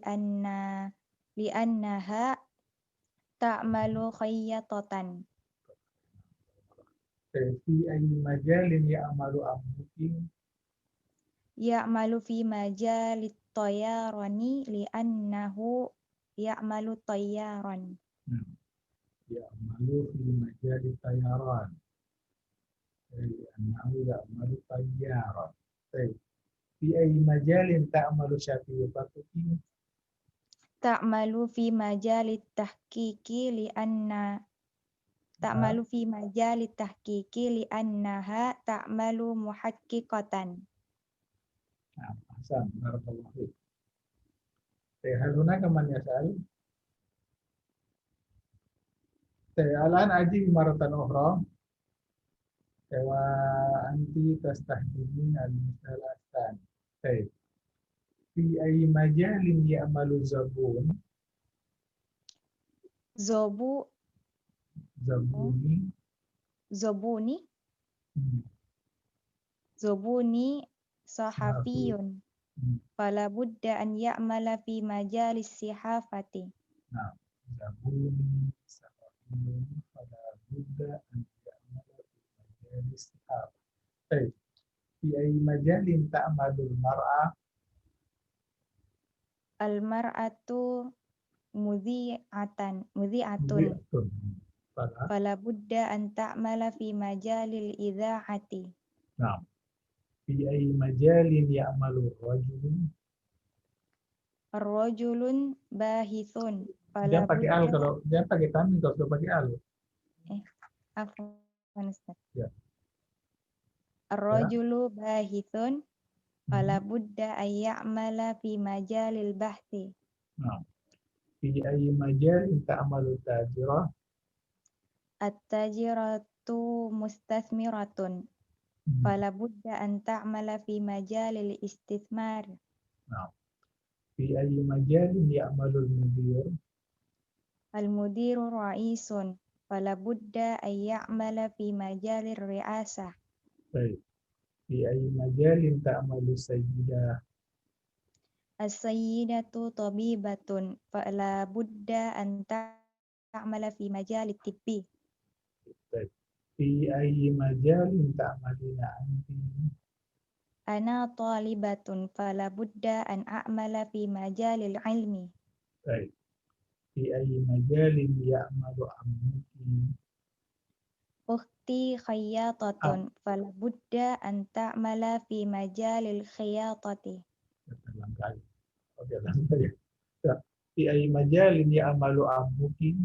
li'annaha ta'malu khiyatatan.
Fi ayyi majalin ya'malu abuki.
Ya'malu fi majalit tayyarani li'annahu ya'malu tayyaran.
Ya'malu fi majalit tayyaran. Li'annahu ya'malu tayyaran. Fi ayyi majalin ta'malu syafiqatuki.
Ta'malu fi majalit tahqiqi li'anna ta'malu fi majalit tahqiqi li'annaha ta'malu muhaqqiqatan.
Ahsan, barakallahu fiik. Hal hunaka man yas'al? الآن أجيب مرة أخرى وأنت تستخدمين المثال الثاني. طيب في أي مجال يعمل الزبون؟
Zobuni sahafiyun fala budda an ya'mala fi majalis sihafati.
Nah, zabuni sahafiyun fala budda an ya'mala fi majalis sihafati. Baik. Fi ayyi majalin ta'malul mar'ah?
Al-mar'atu mudhi'atun fala budda an ta'mala fi majalil idha'ati.
Nah, fi ayyi majalin ya'malu rajulun?
Ar-rajulun bahithun
Jangan
fala
pakai al kalau jangan pakai tamyiz kalau sudah pakai al.
Afwan Ustaz.
Ya.
Ar-rajulu bahithun fala budda an ya'mala fi majalil bahthi.
Nah, fi ayyi majalin ta'malu tajirah?
At-tajiratu mustathmiratun fala budda an ta'mala fi majalil istithmar.
Nah, fi ayyi majalin ya'malul mudir?
Al-mudiru ra'isun fala budda an ya'mala fi majalir ri'asah.
Baik. Fi ayyi majalin ta'malu sayyidah?
As-sayyidatu tabibatun fala budda an ta'mala fi majalit tibbi.
Baik. Fi ayyi majalin ta'malina anti?
Ana talibatun fala budda an a'mala fi majalil ilmi.
Baik. Fi ayyi majalin ya'malu ammuki?
Ukhti khayyatatun fala budda an ta'mala fi majalil khiyatati.
Dalam kali. Oke, dalam kali. Fi ayyi majalin ya'malu ammuki?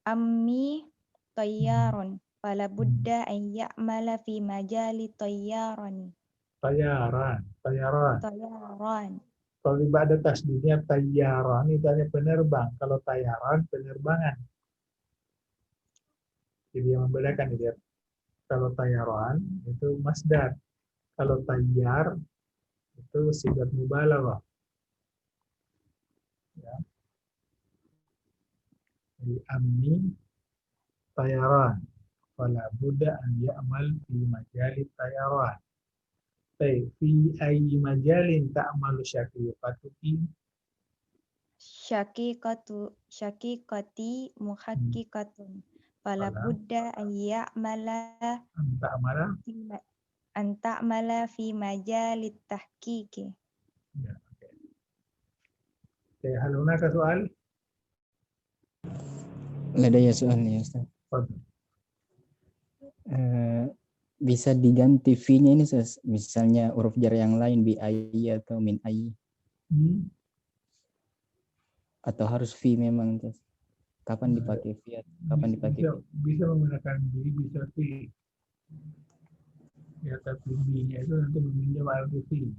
Ammi tayyarun fala budda an ya'mala fi majali tayyarani.
Tayaran.
Tayyaran.
Kalau ada tasdidnya tayyaran itu hanya penerbang. Kalau tayaran penerbangan. Jadi yang membedakan itu. Kalau tayaran itu masdar. Kalau tayyar itu sigat mubalaghah. Ya. Jadi ammi tayaran. Fala budda an ya'mal fi majali tayaran. Fi ayyi majalin ta'malu syaqiqatuki?
Syaqiqati muhaqqiqatun fala budda an ya'mala an ta'mala fi majalit tahqiqi.
Ya, oke, hal hunaka soal?
Ladaya soal ya Ustaz. Bisa diganti V-nya ini misalnya huruf jar yang lain bi ayyi atau min ayyi. Atau harus V memang Ustaz? Kapan dipakai V? Kapan dipakai V?
Bisa menggunakan B, bisa V. Ya, tapi B-nya itu nanti meminjam arti V.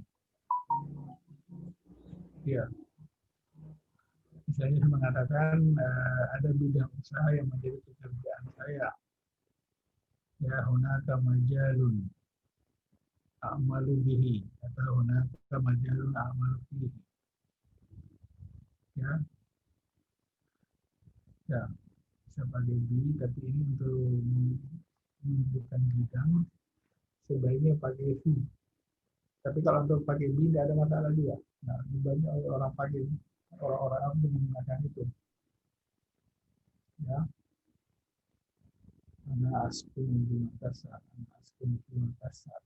Ya. Misalnya saya mengatakan ada bidang usaha yang menjadi pekerjaan saya. Ya, hunaka majalun a'malu bihi atau hunaka majalun a'malu bihi. Ya. Ya, bisa pakai B, tapi ini untuk menunjukkan bidang sebaiknya pakai V. Tapi kalau untuk pakai B tidak ada masalah juga. Nah, banyak orang pakai orang-orang menggunakan itu. Ya. Ana askunu di Makassar. Ana askunu di Makassar.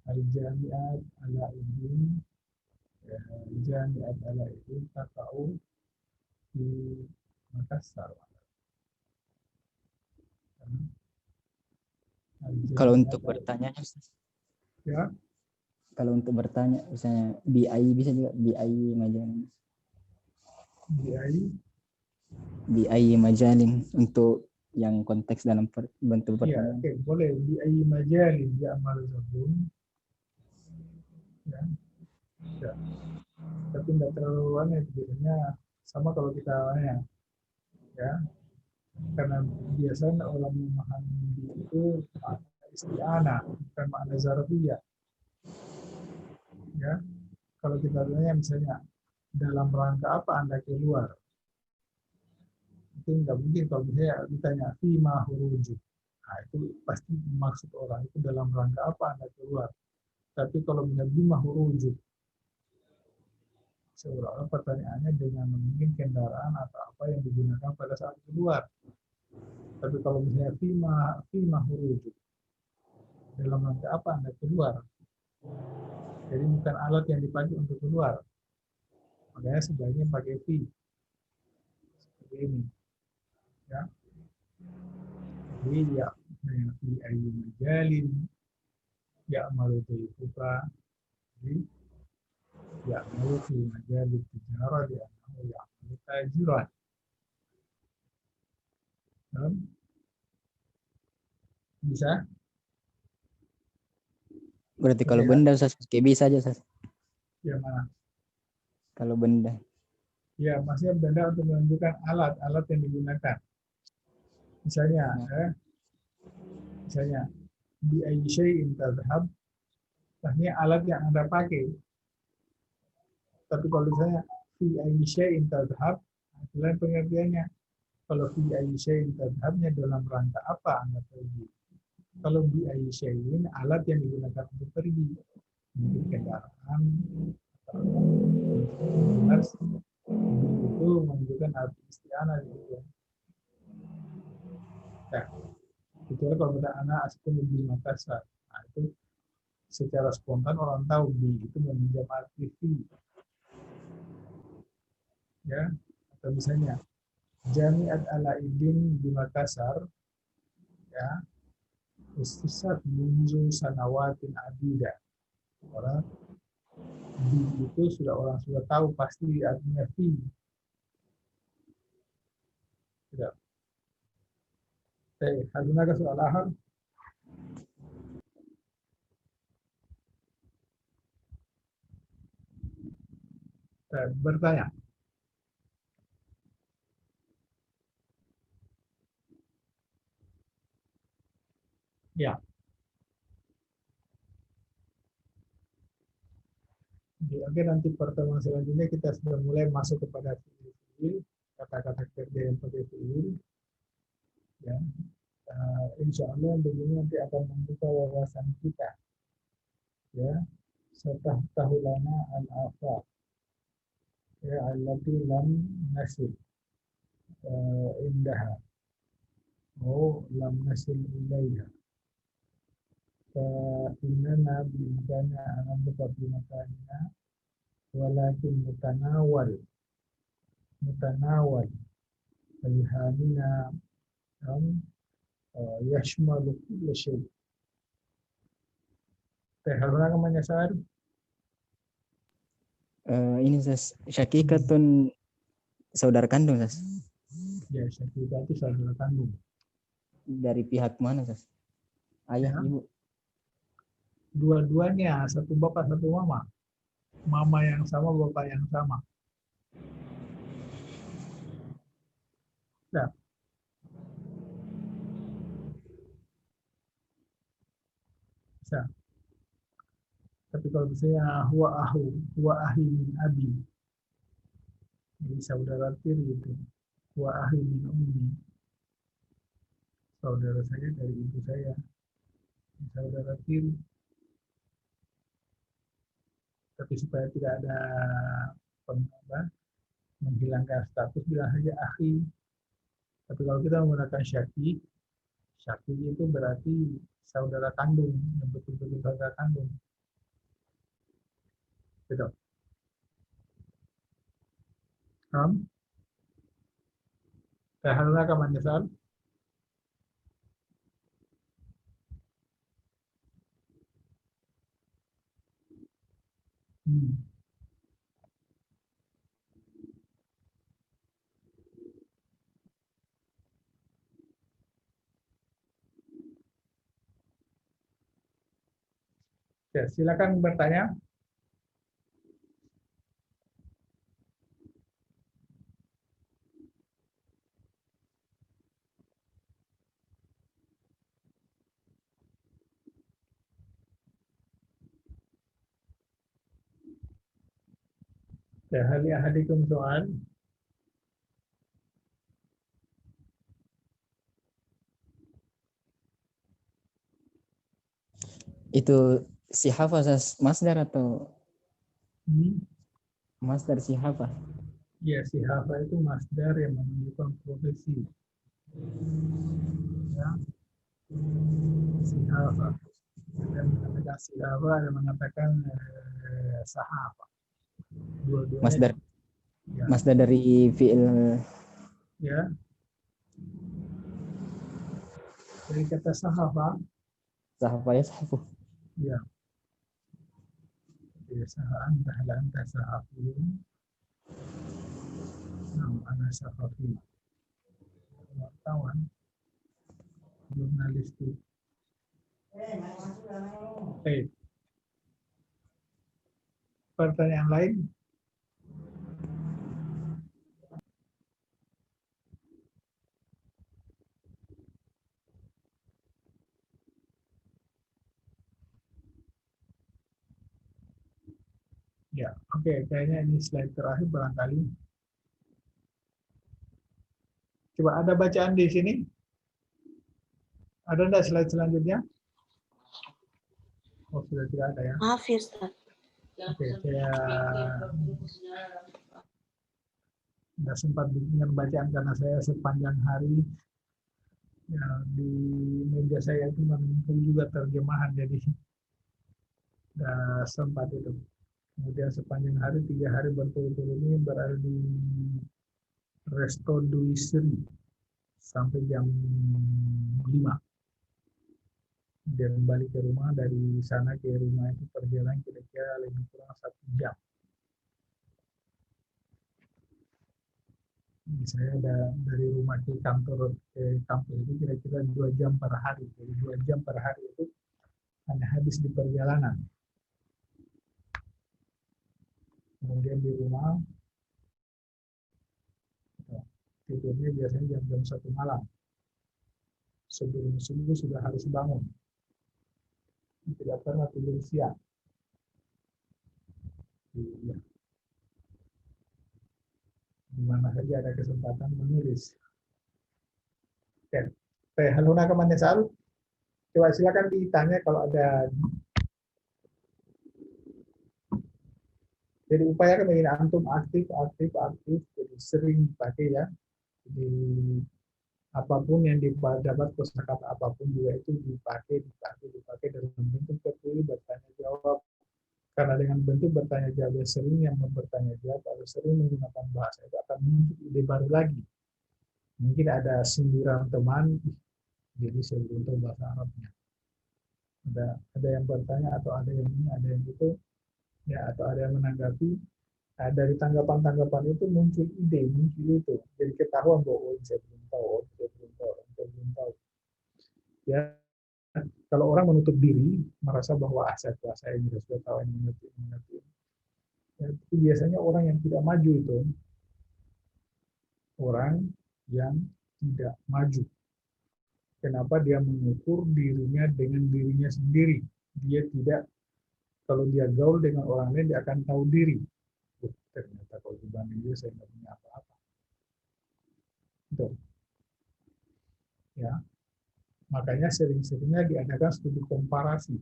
Al-Jami'at Alauddin. Jami'at Alauddin takau di Makassar.
Kalau untuk
Al-Jami'at
bertanya, Ustaz.
ya,
Kalau untuk bertanya, misalnya BI bisa juga BI Majalin. BI Majalin untuk yang konteks dalam bentuk
ya,
pertanyaan.
oke, boleh di ayi majalin ya'mal zabun. Ya, ya. Tapi tidak terlalu aneh sebenarnya, sama kalau kita ya, karena biasanya orang memahami itu makna isti'anah, bukan makna zarfiyah. Ya, kalau kita tanya misalnya dalam rangka apa Anda keluar, itu nggak mungkin kalau misalnya ditanya fima huruju. Nah, itu pasti maksud orang itu dalam rangka apa Anda keluar. Tapi kalau misalnya bima huruju, seolah-olah pertanyaannya dengan mungkin kendaraan atau apa yang digunakan pada saat keluar. Tapi kalau misalnya fima huruju, dalam rangka apa Anda keluar. Jadi bukan alat yang dipakai untuk keluar. Makanya sebaiknya pakai fi. Seperti ini. Ya. Jadi ya fi ayyi majalin ya'malu tulifuka. Jadi ya'malu fi majalit tijarah li'annahu ya'malu tajiran. Bisa?
Berarti kalau
Ya.
benda Ustaz, kayak bisa aja Ustaz.
Ya mana?
Kalau benda.
Ya, maksudnya benda untuk menunjukkan alat yang digunakan. Misalnya, misalnya bi ayyi syai'in tadhhab, ini alat yang Anda pakai. Tapi kalau misalnya fi ayyi syai'in tadhhab, lain pengertiannya. Kalau fi ayyi syai'in tadhhabnya dalam rangka apa Anda pergi. Kalau bi ayyi syai'in alat yang digunakan untuk pergi. Mungkin kendaraan atau itu menunjukkan arti isti'anah gitu. Nah, kecuali kalau kita anak askun di Makassar, nah itu secara spontan orang tahu bi itu meminjam arti fi. Ya, atau misalnya Jami'at Alauddin di Makassar, ya, ustisat munzu sanawatin adida. Orang bi itu orang sudah tahu pasti artinya fi. Tidak. Hal هناك soal آخر؟ Bertanya. Ya. Oke, nanti pertemuan selanjutnya kita sudah mulai masuk kepada fiil, kata-kata kerja yang pakai fiil. Ya. Insya Allah begini nanti akan membuka wawasan kita. Ya. Setah tahulana al-afaq. Ya, allati lam nasil indaha. Oh, lam nasil ilaiha. فإننا بإمكاننا أن نبقى في مكاننا ولكن متناول إلهامنا يشمل كل شيء. Haruna namanya Sari?
Ini Ustaz, Syakikatun saudara kandung Ustaz.
Ya, Syakika itu saudara kandung.
Dari pihak mana Ustaz? Ayah,
Ya.
ibu?
Dua-duanya, satu bapak, satu mama. Mama yang sama, bapak yang sama. Ya. Bisa. Tapi kalau misalnya huwa ahi min abi. Jadi saudara tiri itu. Huwa ahi min ummi. Saudara saya dari ibu saya. Saudara tiri. Tapi supaya tidak ada menghilangkan status, bilang saja akhi. Tapi kalau kita menggunakan syaki itu berarti saudara kandung, yang betul-betul saudara kandung. Gitu. Hal ka menyesal? Ya, silakan bertanya. Ya, hal ahadikum soal.
Itu si hafaz masdar atau
Hmm?
masdar si hafaz?
Ya, si hafa itu masdar yang menunjukkan profesi. Ya, si hafa. Ada mengatakan si hafa, ada mengatakan sahafa. Dua-duanya.
Masdar.
Ya.
Masdar dari fi'il.
Ya. Dari kata sahafa.
Sahafa ya sahafu.
Ya. Sahaan tahlan tasahafun. Ana sahafi. Wartawan. Jurnalistik. Pertanyaan lain? Ya, oke. Kayaknya ini slide terakhir barangkali. Coba ada bacaan di sini? Ada enggak slide selanjutnya? Oh, sudah tidak ada ya.
Maaf ya, Ustaz.
Oke, saya nggak sempat bikin bacaan karena saya sepanjang hari ya, di meja saya itu menumpuk juga terjemahan, jadi nggak sempat itu. Kemudian sepanjang hari, 3 hari berturut-turut ini berada di Resto Duisri sampai jam 5. Dan balik ke rumah, dari sana ke rumah itu perjalanan kira-kira lebih kurang 1 jam. Jadi saya ada dari rumah ke kantor itu kira-kira 2 jam per hari. Jadi 2 jam per hari itu hanya habis di perjalanan. Kemudian di rumah tidurnya biasanya jam 1 malam. Sebelum subuh sudah harus bangun. Tidak pernah tidur siang. Ya. Di mana saja ada kesempatan menulis. Oke. Haluna kemana Sal? Coba silakan ditanya kalau ada. Jadi upayakan begini, antum aktif. Jadi sering dipakai ya. Jadi apapun yang dapat kosakata apapun juga itu dipakai dalam bentuk tertulis bertanya jawab. Karena dengan bentuk bertanya jawab sering yang bertanya jawab atau sering menggunakan bahasa itu akan muncul ide baru lagi. Mungkin ada sindiran teman, jadi saya belum tahu bahasa Arabnya. Ada yang bertanya atau ada yang ini, ada yang itu, ya atau ada yang menanggapi. Nah, dari tanggapan-tanggapan itu muncul ide, muncul itu. Jadi ketahuan bahwa saya belum tahu, saya belum tahu. Ya, kalau orang menutup diri, merasa bahwa saya kuasa ini, sudah tahu ini, mengerti. Ya, itu biasanya orang yang tidak maju itu, orang yang tidak maju. Kenapa? Dia mengukur dirinya dengan dirinya sendiri. Dia tidak, kalau dia gaul dengan orang lain, dia akan tahu diri. Ternyata kalau dibanding dia, saya nggak punya apa-apa. Betul. Ya. Makanya sering-seringnya diadakan studi komparatif,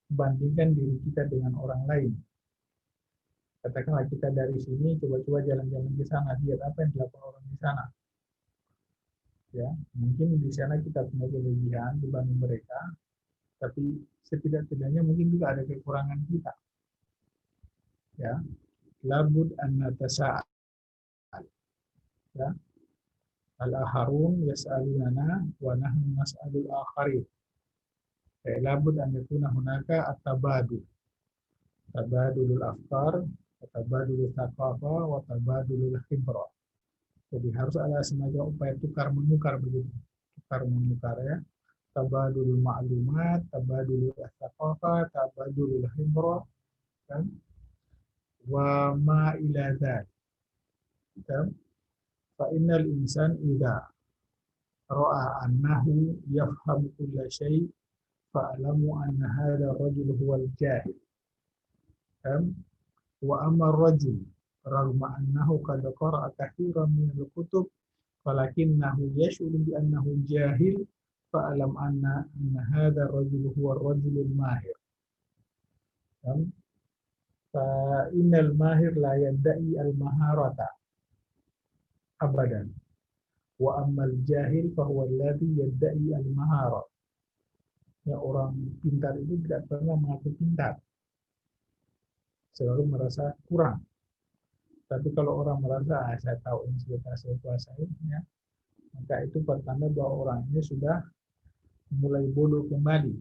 bandingkan diri kita dengan orang lain. Katakanlah kita dari sini, coba-coba jalan-jalan ke sana, lihat apa yang dilakukan orang di sana. Ya, mungkin di sana kita punya kelebihan dibanding mereka, tapi setidak-tidaknya mungkin juga ada kekurangan kita. Ya, labud an natasa'al. Ya, al-akharun yas'alunana wa nahnu nas'alul akharin. Labud an yakuna hunaka at-tabadul. Tabadulul afkar, tabadulul thaqafa, wa tabadulul khibra. Jadi harus ada semacam upaya tukar menukar begitu. Tukar menukar ya. Tabadulul ma'lumat, tabadulul thaqafa, tabadulul khibra, kan? Wa ma ila dzalik. Kan? Fa innal insan idza ra'a annahu yafhamu kulla syai' fa'lamu anna hadha ar-rajul huwa al-jahil. Wa amma ar-rajul ragma annahu qad qara'a kathiran min al-kutub walakinnahu yash'uru bi annahu jahil fa'lam anna hadha ar-rajul huwa ar-rajul al-mahir. Fa innal mahir la yadda'i al-maharata abadan. Wa amma al-jahil fa huwa alladhi yadda'i al-mahara. Ya, orang pintar itu tidak pernah mengaku pintar, selalu merasa kurang. Tapi kalau orang merasa saya tahu ini sudah saya kuasai, ya, maka itu pertanda bahwa orang ini sudah mulai bodoh kembali.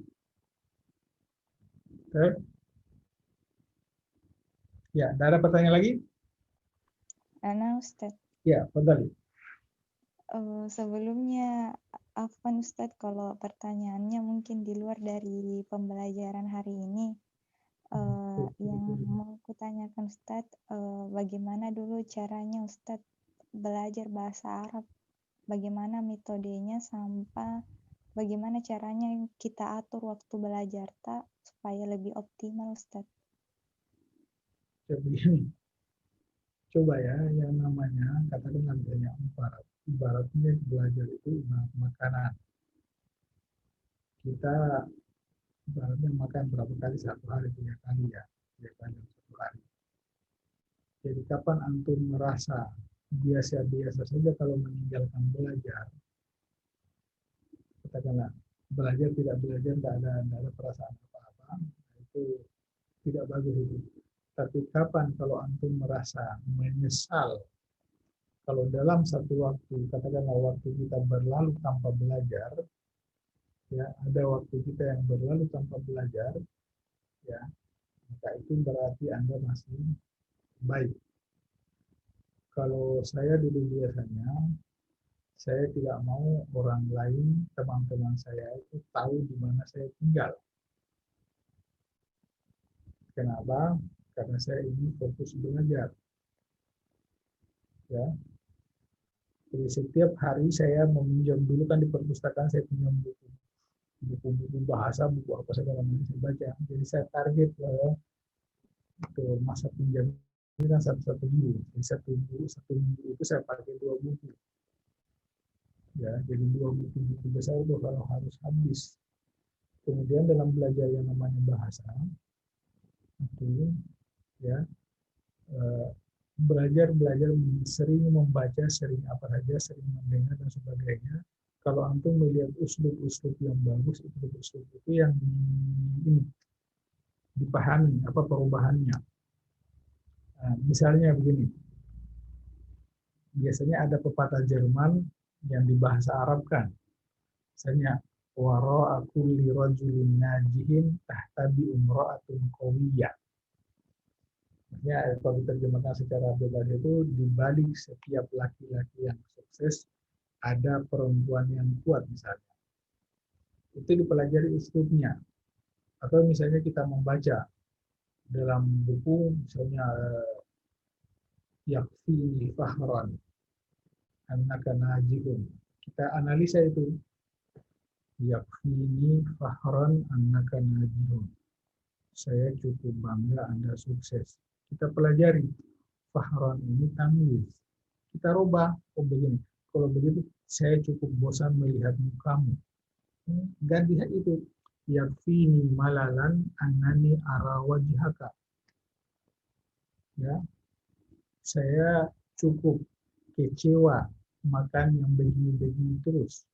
Oke? Ya, ada pertanyaan lagi?
Ana Ustadz.
Ya, kembali.
Sebelumnya, afwan Ustadz, kalau pertanyaannya mungkin di luar dari pembelajaran hari ini, yang mau kutanyakan Ustadz, bagaimana dulu caranya Ustadz belajar bahasa Arab? Bagaimana metodenya sampai bagaimana caranya kita atur waktu belajar supaya lebih optimal Ustadz?
Begini, coba ya, yang namanya katakan namanya ibaratnya belajar itu makanan. Kita ibaratnya makan berapa kali satu hari, 3 kali ya, 3 kali satu hari. Jadi kapan antum merasa biasa-biasa saja kalau meninggalkan belajar, katakanlah belajar tidak belajar nggak ada perasaan apa-apa, itu tidak bagus itu. Tapi kapan kalau antum merasa menyesal kalau dalam satu waktu, katakanlah waktu kita berlalu tanpa belajar, ya, ada waktu kita yang berlalu tanpa belajar, ya, maka itu berarti Anda masih baik. Kalau saya dulu biasanya, saya tidak mau orang lain, teman-teman saya itu tahu di mana saya tinggal. Kenapa? Karena saya ingin fokus belajar. Ya. Jadi setiap hari saya meminjam, dulu kan di perpustakaan saya pinjam buku bahasa, buku apa segala macam saya baca. Jadi saya target ke masa pinjam ini kan satu minggu. Jadi satu minggu itu saya pakai 2 buku. Ya, jadi 2 buku besar itu kalau harus habis. Kemudian dalam belajar yang namanya bahasa itu, ya, belajar sering membaca, sering apa saja, sering mendengar dan sebagainya. Kalau antum melihat uslub-uslub yang bagus, uslub itu yang ini dipahami apa perubahannya. Nah, misalnya begini, biasanya ada pepatah Jerman yang dibahasa Arabkan, misalnya wara'a kulli rajulin najihin tahtabi umra'atun qawiyah. Maksudnya kalau diterjemahkan secara bebas itu di balik setiap laki-laki yang sukses ada perempuan yang kuat misalnya. Itu dipelajari uslubnya. Atau misalnya kita membaca dalam buku misalnya yakfini fahran annaka najihun. Kita analisa itu. Yakfini fahran annaka najihun. Saya cukup bangga Anda sukses. Kita pelajari fahran ini tamyiz. Kita rubah, oh begini. Kalau begitu saya cukup bosan melihat mukamu. Ganti itu. Yakfini malalan annani ara wajhaka. Ya. Saya cukup kecewa makan yang begini-begini terus.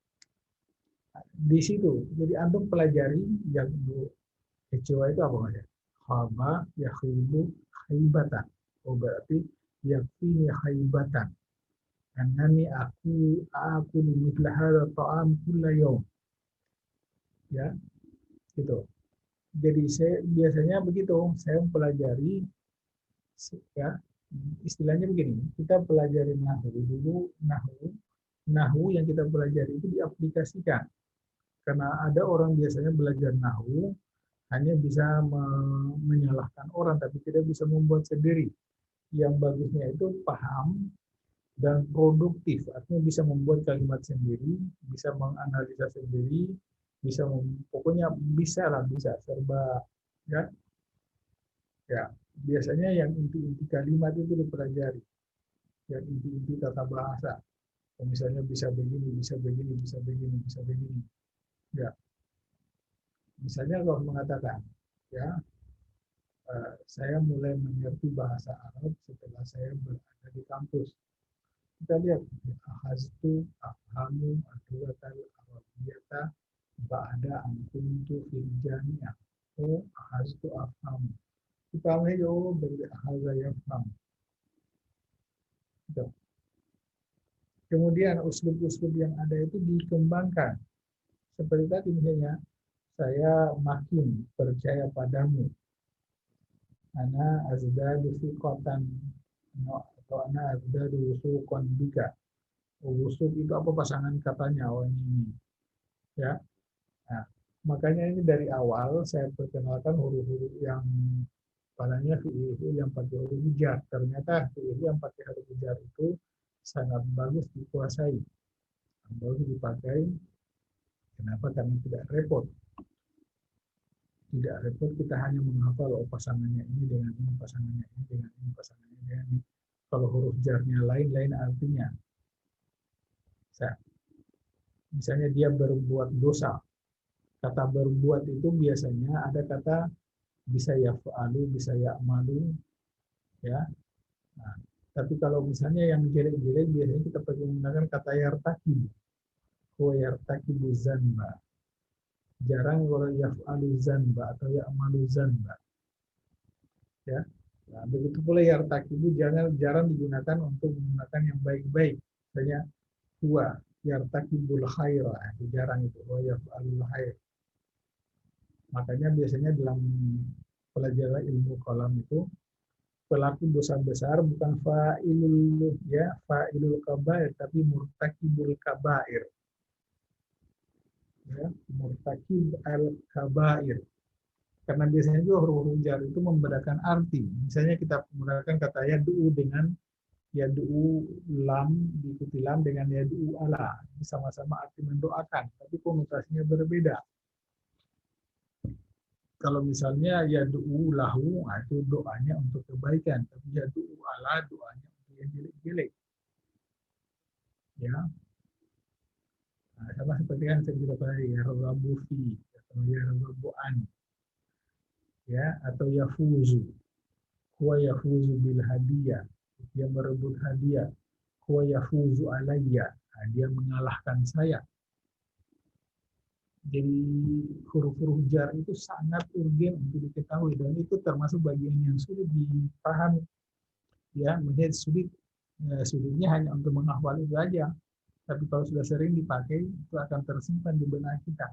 Di situ, jadi antum pelajari yang kecewa itu apa aja? Khaba, yakhibu, khaibatan. Oh berarti yakfini khaibatan. Annani aku mithla hadha ta'am kulla yawm. Ya, gitu. Jadi saya biasanya begitu, saya mempelajari ya, istilahnya begini, kita pelajari nahwu dulu, nahwu yang kita pelajari itu diaplikasikan. Karena ada orang biasanya belajar nahwu hanya bisa menyalahkan orang tapi tidak bisa membuat sendiri. Yang bagusnya itu paham dan produktif, artinya bisa membuat kalimat sendiri, bisa menganalisa sendiri, bisa pokoknya bisa lah, bisa serba ya. Ya, biasanya yang inti-inti kalimat itu dipelajari. Yang inti-inti tata bahasa. Misalnya bisa begini, bisa begini, bisa begini, bisa begini. Ya. Misalnya kalau mengatakan, ya, saya mulai mengerti bahasa Arab setelah saya berada di kampus. Kita lihat, ahaztu, afhamu, aduatal, arabiyata, ba'da ankuntu fil jami'ah. Oh, ahaztu, afhamu. Kita ambil jauh dari ahazah yang paham. Kemudian uslub-uslub yang ada itu dikembangkan. Seperti tadi misalnya, saya makin percaya padamu. Ana azdadu thiqatan atau ana azdadu wusuqan bika. Wusuq itu apa pasangan katanya orang ini. Ya. Nah, makanya ini dari awal saya perkenalkan huruf-huruf yang padanya fi'il yang pakai huruf jar. Ternyata fi'il yang pakai huruf jar itu sangat bagus dikuasai. Bagus dipakai. Kenapa? Karena tidak repot. Tidak repot, kita hanya menghafal pasangannya ini dengan ini, pasangannya ini dengan ini, pasangannya dengan ini. Kalau huruf jarnya lain artinya. Misalnya dia berbuat dosa. Kata berbuat itu biasanya ada kata bisa yaf'alu, bisa ya'malu. Ya. Nah, tapi kalau misalnya yang jelek-jelek biasanya kita pakai menggunakan kata yartakibu. Wa yartakibu zanba. Jarang kalau yaf'alu zanba atau ya'malu zanba. Ya. Nah, begitu pula yartakibu jarang digunakan untuk menggunakan yang baik-baik. Misalnya huwa yartakibul khaira, itu jarang itu. Wa yaf'alul khair. Makanya biasanya dalam pelajaran ilmu kalam itu pelaku dosa besar bukan fa'ilul kabair tapi murtakibul kabair. Ya, murtakib al-kabair. Karena biasanya juga huruf jar itu membedakan arti. Misalnya kita menggunakan kata yad'u dengan yad'u lam diikuti lam dengan yad'u ala. Sama-sama arti mendoakan, tapi konotasinya berbeda. Kalau misalnya yad'u lahu, itu doanya untuk kebaikan, tapi yad'u ala doanya untuk yang jelek-jelek. Ya. Nah, sama seperti yang saya bilang tadi, yarghabu fi atau yarghabu an. Ya, atau yafuzu. Huwa yafuzu bil hadiyah. Dia merebut hadiah. Huwa yafuzu alayya. Nah, dia mengalahkan saya. Jadi huruf-huruf jar itu sangat urgen untuk diketahui dan itu termasuk bagian yang sulit dipahami. Ya, menjadi sulitnya hanya untuk menghafal itu saja. Tapi kalau sudah sering dipakai itu akan tersimpan di benak kita.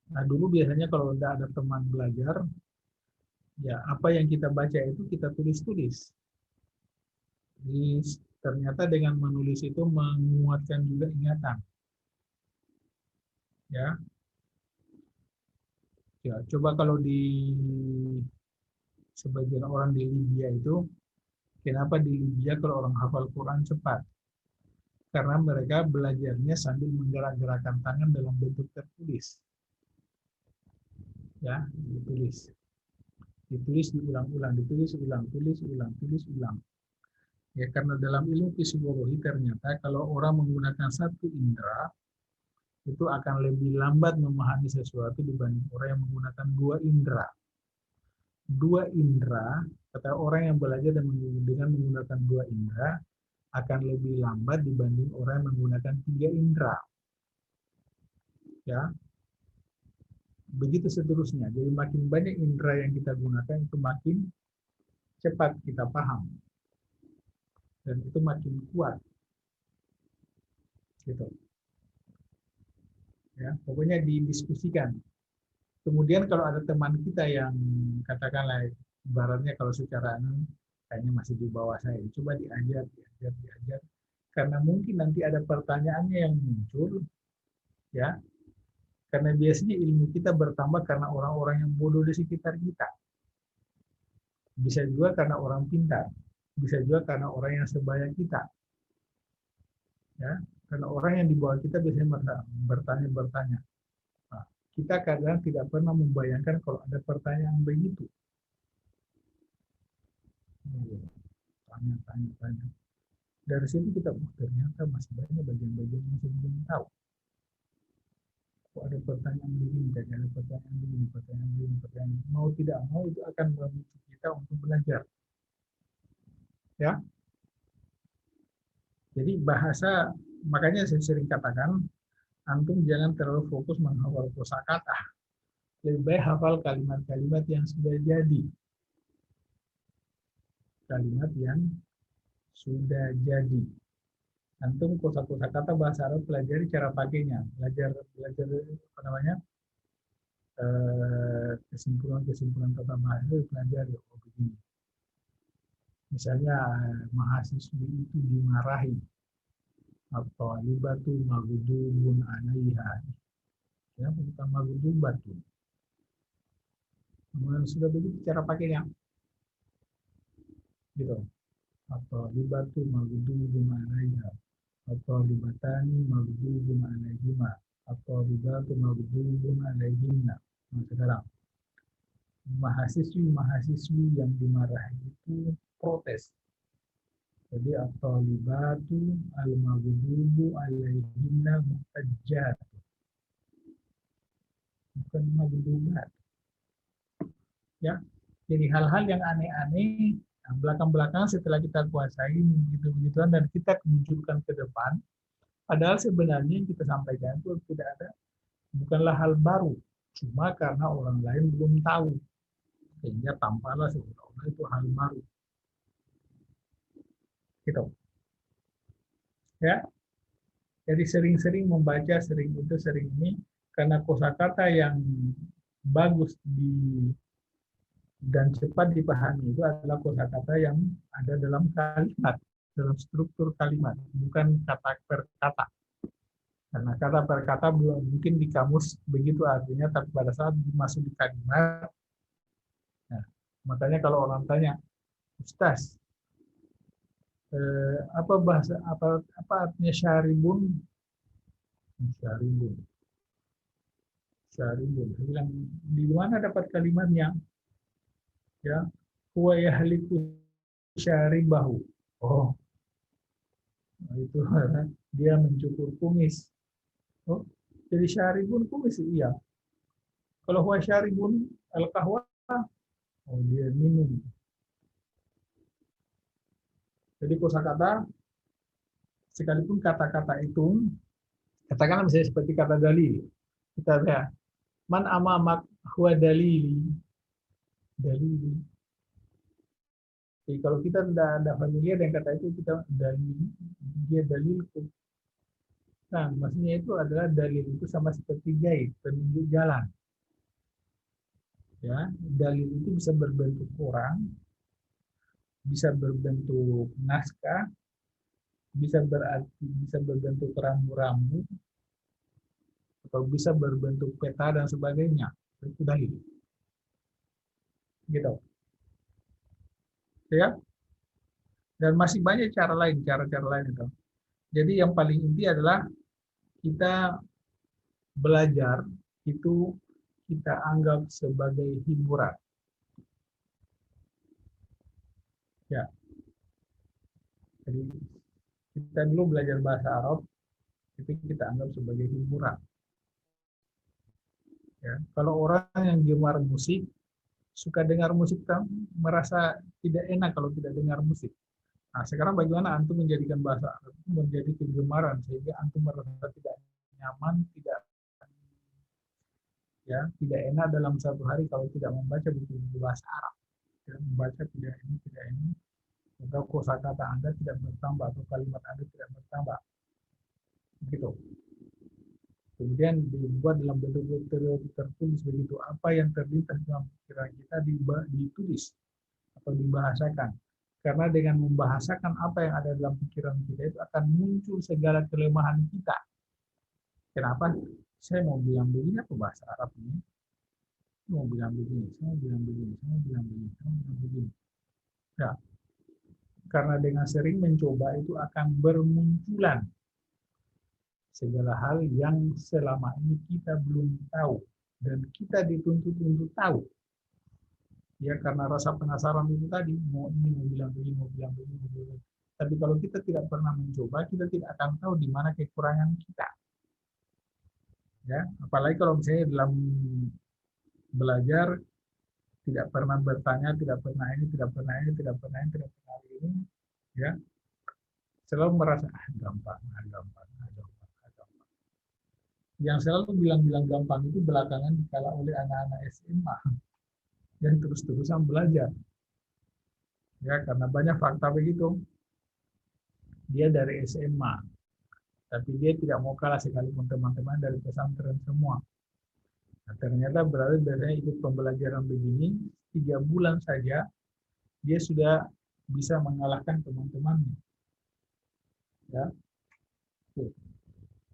Nah, dulu biasanya kalau tidak ada teman belajar, ya apa yang kita baca itu kita tulis-tulis. Jadi ternyata dengan menulis itu menguatkan juga ingatan. Ya. Ya, coba kalau di sebagian orang di Libya itu, kenapa di Libya kalau orang hafal Quran cepat? Karena mereka belajarnya sambil menggerak-gerakkan tangan dalam bentuk tertulis. Ya, ditulis. Ditulis diulang-ulang, ditulis ulang, tulis ulang, tulis ulang. Ya, karena dalam ilmu psikologi ternyata kalau orang menggunakan satu indera itu akan lebih lambat memahami sesuatu dibanding orang yang menggunakan dua indera. Dua indera Kata orang yang belajar dengan menggunakan 2 indera akan lebih lambat dibanding orang yang menggunakan 3 indera. Ya. Begitu seterusnya. Jadi makin banyak indera yang kita gunakan itu makin cepat kita paham. Dan itu makin kuat. Gitu. Ya, pokoknya didiskusikan. Kemudian kalau ada teman kita yang katakanlah ibaratnya kalau secara kayaknya masih di bawah saya, coba diajar. Karena mungkin nanti ada pertanyaannya yang muncul, ya. Karena biasanya ilmu kita bertambah karena orang-orang yang bodoh di sekitar kita. Bisa juga karena orang pintar, bisa juga karena orang yang sebaya kita. Ya, karena orang yang di bawah kita biasanya bertanya. Nah, kita kadang tidak pernah membayangkan kalau ada pertanyaan begitu. Tanya. Dari situ kita ternyata masih banyak bagian-bagian yang masih belum tahu. Kok ada pertanyaan begini, ada pertanyaan begini. Mau tidak mau itu akan memicu kita untuk belajar. Ya. Jadi bahasa, makanya saya sering katakan, antum jangan terlalu fokus menghafal kosakata. Lebih baik hafal kalimat-kalimat yang sudah jadi. Kalimat yang sudah jadi. Antum kosakata bahasa Arab pelajari cara pakainya, belajar apa namanya, kesimpulan tata bahasa pelajari begini. Misalnya mahasiswi itu dimarahi atau libatu maghdubun alaiha, ya bukan maghdubatu. Kemudian sudah begitu cara pakainya, gitu. Atau libatu maghdubun alaiha, atau libatani maghdubun alaihima, atau libatu maghdubun alaihinna. Nah, sekarang mahasiswi yang dimarahi itu protes. Jadi atau libatu al-maghdubu alaihinna muhtajjat. Bukan maghdubat. Ya. Jadi hal-hal yang aneh-aneh belakang-belakang setelah kita kuasai begitu-begituan dan kita munculkan ke depan, padahal sebenarnya yang kita sampaikan itu tidak ada, bukanlah hal baru, cuma karena orang lain belum tahu, sehingga tampaklah seolah-olah itu hal baru. Gitu. Ya. Jadi sering-sering membaca, sering ini, karena kosakata yang bagus dan cepat dipahami itu adalah kosakata yang ada dalam kalimat, dalam struktur kalimat, bukan kata per kata. Karena kata per kata belum mungkin di kamus begitu artinya, tapi pada saat masuk di kalimat, nah, makanya kalau orang tanya, Ustaz, apa artinya syaribun? Syaribun. Saya bilang, di mana dapat kalimatnya? Ya, huwa yahliku syaribahu. Oh, itu dia mencukur kumis. Oh, jadi syaribun kumis, iya. Kalau huwa syaribun al-qahwa, oh dia minum. Jadi kosakata, sekalipun kata-kata itu, katakanlah misalnya seperti kata dalil. Kita lihat, man amamak huwa dalili. Dalili. Jadi kalau kita tidak ada familiar dengan kata itu, kita dia dalilku. Nah, maksudnya itu adalah dalil itu sama seperti guide, penunjuk jalan. Ya, dalil itu bisa berbentuk orang, bisa berbentuk naskah, bisa berbentuk rambu-rambu, atau bisa berbentuk peta dan sebagainya. Itu dalil. Gitu. Ya. Dan masih banyak cara-cara lain itu. Jadi yang paling inti adalah kita belajar itu kita anggap sebagai hiburan. Ya. Jadi kita dulu belajar bahasa Arab itu kita anggap sebagai hiburan. Ya. Kalau orang yang gemar musik, suka dengar musik merasa tidak enak kalau tidak dengar musik. Nah, sekarang bagaimana antum menjadikan bahasa Arab itu menjadi kegemaran sehingga antum merasa tidak nyaman, tidak enak dalam satu hari kalau tidak membaca buku-buku bahasa Arab. Tidak membaca tidak ini, atau kosakata Anda tidak bertambah atau kalimat Anda tidak bertambah. Begitu. Kemudian dibuat dalam bentuk tertulis begitu. Apa yang terlintas dalam pikiran kita ditulis atau dibahasakan. Karena dengan membahasakan apa yang ada dalam pikiran kita itu akan muncul segala kelemahan kita. Kenapa? Saya mau bilang begini apa bahasa Arab ini? Saya mau bilang begini, saya mau bilang begini, saya mau bilang begini, saya mau bilang begini. Ya. Karena dengan sering mencoba itu akan bermunculan segala hal yang selama ini kita belum tahu dan kita dituntut untuk tahu. Ya, karena rasa penasaran itu tadi, mau bilang begini, mau bilang begini, mau bilang begini. Tapi kalau kita tidak pernah mencoba, kita tidak akan tahu di mana kekurangan kita. Ya, apalagi kalau misalnya dalam belajar tidak pernah bertanya, tidak pernah ini, tidak pernah ini, tidak pernah ini, tidak pernah ini, ya, selalu merasa gampang. Yang selalu bilang-bilang gampang itu belakangan dikala oleh anak-anak SMA yang terus-terusan belajar. Ya, karena banyak fakta begitu. Dia dari SMA, tapi dia tidak mau kalah sekalipun teman-teman dari pesantren semua. Nah, ternyata berarti biasanya ikut pembelajaran begini, 3 bulan saja dia sudah bisa mengalahkan teman-temannya. Ya. Tuh.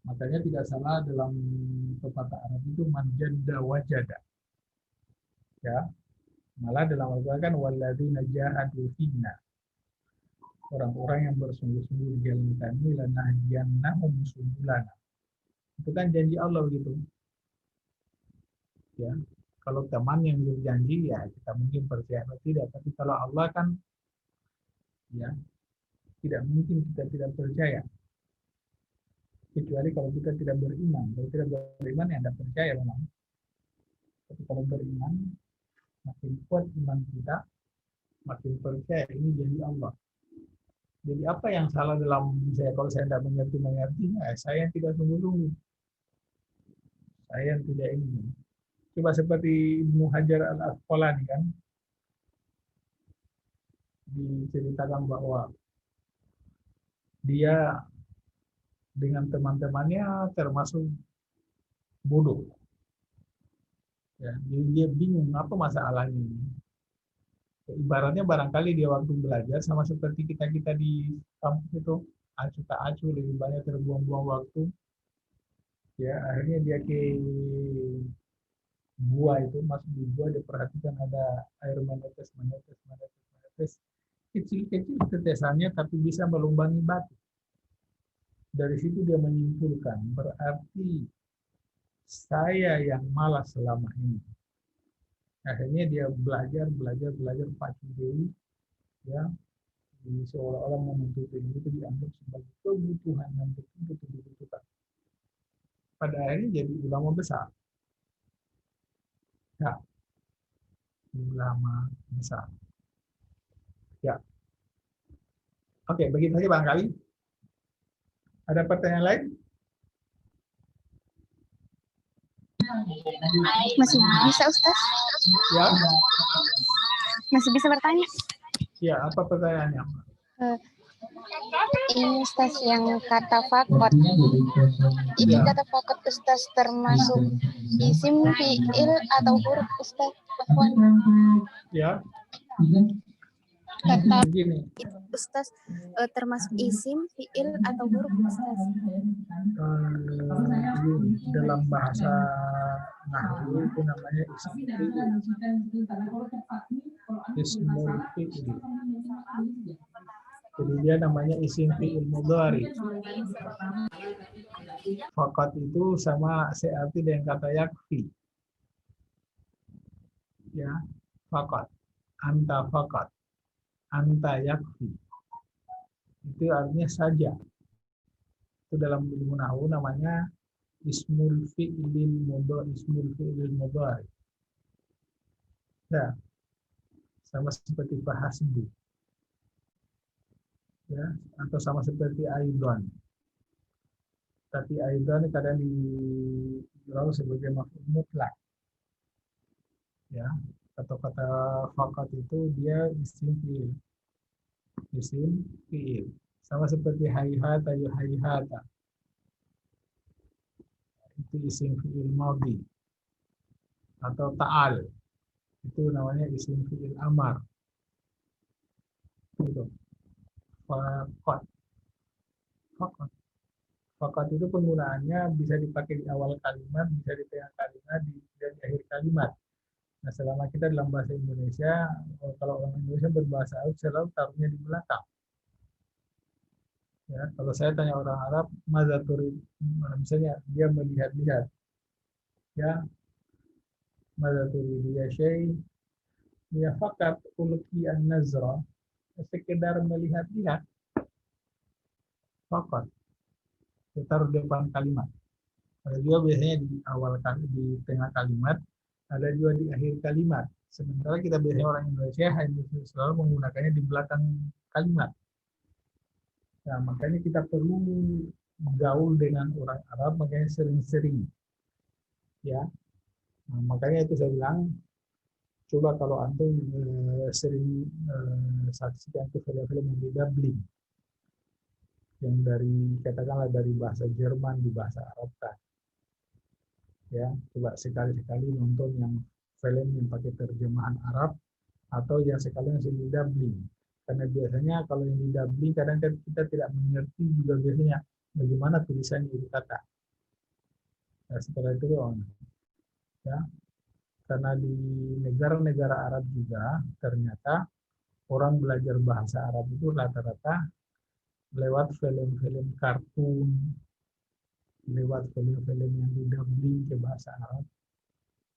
Makanya tidak salah dalam pepatah Arab itu manjada wajada. Ya. Malah dalam Al-Quran kan walladzina jahadu fina. Orang-orang yang bersungguh-sungguh di jalan kami lanahdiyannahum subulana. Itu kan janji Allah gitu. Ya. Kalau teman yang berjanji ya kita mungkin percaya atau tidak, tapi kalau Allah kan ya tidak mungkin kita tidak percaya. Kecuali kalau kita tidak beriman. Kalau tidak beriman ya tidak percaya memang. Tapi kalau beriman, makin kuat iman kita, makin percaya ini janji Allah. Jadi apa yang salah dalam saya kalau saya tidak mengertinya, saya tidak sungguh-sungguh. Saya tidak ingin. Coba seperti Ibnu Hajar al-Asqalani kan, diceritakan bahwa dia dengan teman-temannya termasuk bodoh. Ya, jadi dia bingung apa masalahnya ini. Ibaratnya barangkali dia waktu belajar sama seperti kita di kampus itu acuh tak acuh, lebih banyak terbuang-buang waktu. Ya, akhirnya dia ke gua itu, masuk di gua, dia perhatikan ada air menetes, kecil-kecil tetesannya tapi bisa melumbangi batu. Dari situ dia menyimpulkan, berarti saya yang malas selama ini. Akhirnya dia belajar pacu diri, ya, seolah-olah menuntut ilmu itu dianggap sebagai kebutuhan yang betul-betul dibutuhkan. Pada akhirnya jadi ulama besar. Ya, ulama besar. Ya. Oke, begitu saja barangkali. Ada pertanyaan lain?
Masih bisa, Ustaz?
Ya.
Masih bisa bertanya?
Ya, apa pertanyaannya?
Ini Ustaz yang kata fakot. Ini kata fakot Ustaz termasuk isim, fi'il, atau huruf Ustaz?
Ya.
Kata
begini.
Ustaz termasuk isim, fi'il, atau huruf Ustaz?
Dalam bahasa nahwu itu namanya ismul fi'il. Jadi dia namanya isim fi'il mudhari. Fakat itu sama searti dengan kata yakfi. Ya, fakat. Anta fakat. Anta yakfi. Itu artinya saja. Itu dalam ilmu nahwu namanya ismul fi'il mudhari. Nah, sama seperti fahasbu, ya, atau sama seperti aidon. Tapi aidon kadang dijual sebagai maf'ul mutlak, ya. Atau kata fakat itu dia isim fi'il, sama seperti hayhata yuhayhata, itu isim fi'il madhi. Atau ta'al, itu namanya isim fi'il amar. Gitu. Fakat itu penggunaannya bisa dipakai di awal kalimat, bisa di tengah kalimat, bisa di akhir kalimat. Nah, selama kita dalam bahasa Indonesia, kalau orang Indonesia berbahasa Arab selalu taruhnya di belakang. Ya, kalau saya tanya orang Arab, madza turid, misalnya dia melihat-lihat, ya, madza turid ya syai, ya fakat ulqi an-nazra, sekedar melihat-lihat, fakat. Kita taruh di depan kalimat. Ada juga biasanya di awal di tengah kalimat, ada juga di akhir kalimat. Sementara kita biasanya orang Indonesia hanya selalu menggunakannya di belakang kalimat. Nah, makanya kita perlu gaul dengan orang Arab, makanya sering-sering, ya. Nah, makanya itu saya bilang, coba kalau antum sering saksikan film-film yang didubbing, yang dari, katakanlah dari bahasa Jerman di bahasa Arab kan, ya, coba sekali-sekali nonton yang film yang pakai terjemahan Arab atau yang sekali yang didubbing, karena biasanya kalau yang didubbing kadang kita tidak mengerti juga biasanya bagaimana tulisan itu kata. Nah, setelah itu ya, karena di negara-negara Arab juga ternyata orang belajar bahasa Arab itu rata-rata lewat film-film kartun, lewat film-film yang didubbing ke bahasa Arab.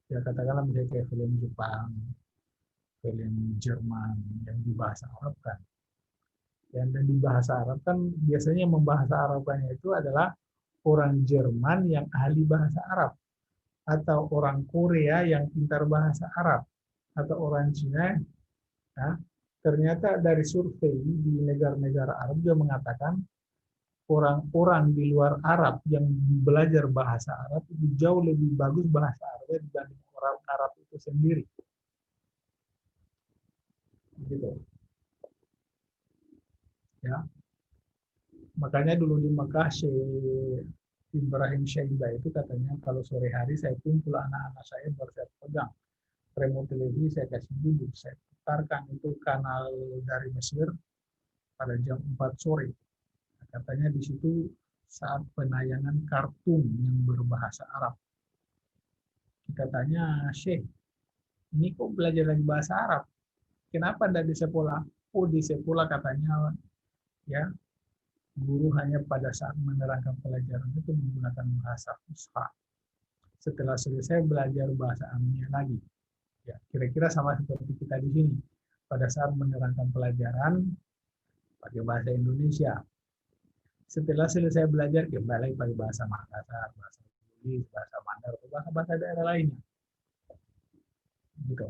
Ya, katakanlah misalnya kayak film Jepang, film Jerman yang di bahasa Arab kan. Dan di bahasa Arab kan biasanya yang membahasa Arabnya itu adalah orang Jerman yang ahli bahasa Arab, atau orang Korea yang pintar bahasa Arab, atau orang Cina. Nah, ternyata dari survei di negara-negara Arab juga mengatakan orang-orang di luar Arab yang belajar bahasa Arab itu jauh lebih bagus bahasa Arabnya dibanding orang Arab itu sendiri. Gitu. Ya. Makanya dulu di Mekah Syekh Ibrahim Syaiba itu katanya kalau sore hari saya kumpul anak-anak saya baru saya pegang remote televisi, saya kasih duduk, saya putarkan itu kanal dari Mesir pada jam 4 sore. Katanya di situ saat penayangan kartun yang berbahasa Arab. Kita tanya, Syekh, ini kok belajar lagi bahasa Arab? Kenapa tidak di sekolah? Oh, di sekolah katanya, ya, guru hanya pada saat menerangkan pelajaran itu menggunakan bahasa Fusha. Setelah selesai belajar bahasa Arabnya lagi. Ya, kira-kira sama seperti kita di sini. Pada saat menerangkan pelajaran pakai bahasa Indonesia. Setelah selesai belajar, kembali pakai bahasa Makassar, bahasa Bugis, bahasa Mandar, bahasa-bahasa daerah lainnya. Gitu.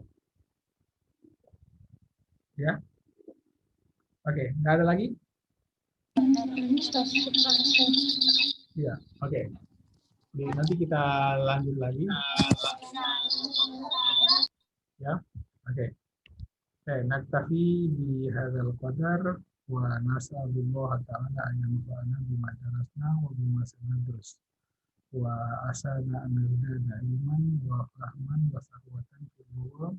Ya. Oke, nggak ada lagi? Ya, oke. Nanti kita lanjut lagi. Ya, oke. Naktafi di hadzal qadar wa nas'alullah ta'ala an yanfa'ana bima darasna wa bima sanadrus wa asana an nazdada ilman wa fahman wa sahwatan fil ulum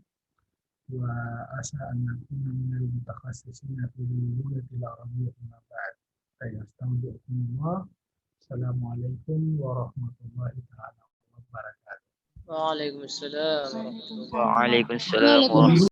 wa asa an nakuna minal mutakhassisina fil lughatil arabiyyah ma ba'd. Astagfirullah. Assalamualaikum warahmatullahi taala wabarakatuh.
Waalaikumsalam.
Waalaikumsalam warahmatullahi wabarakatuh.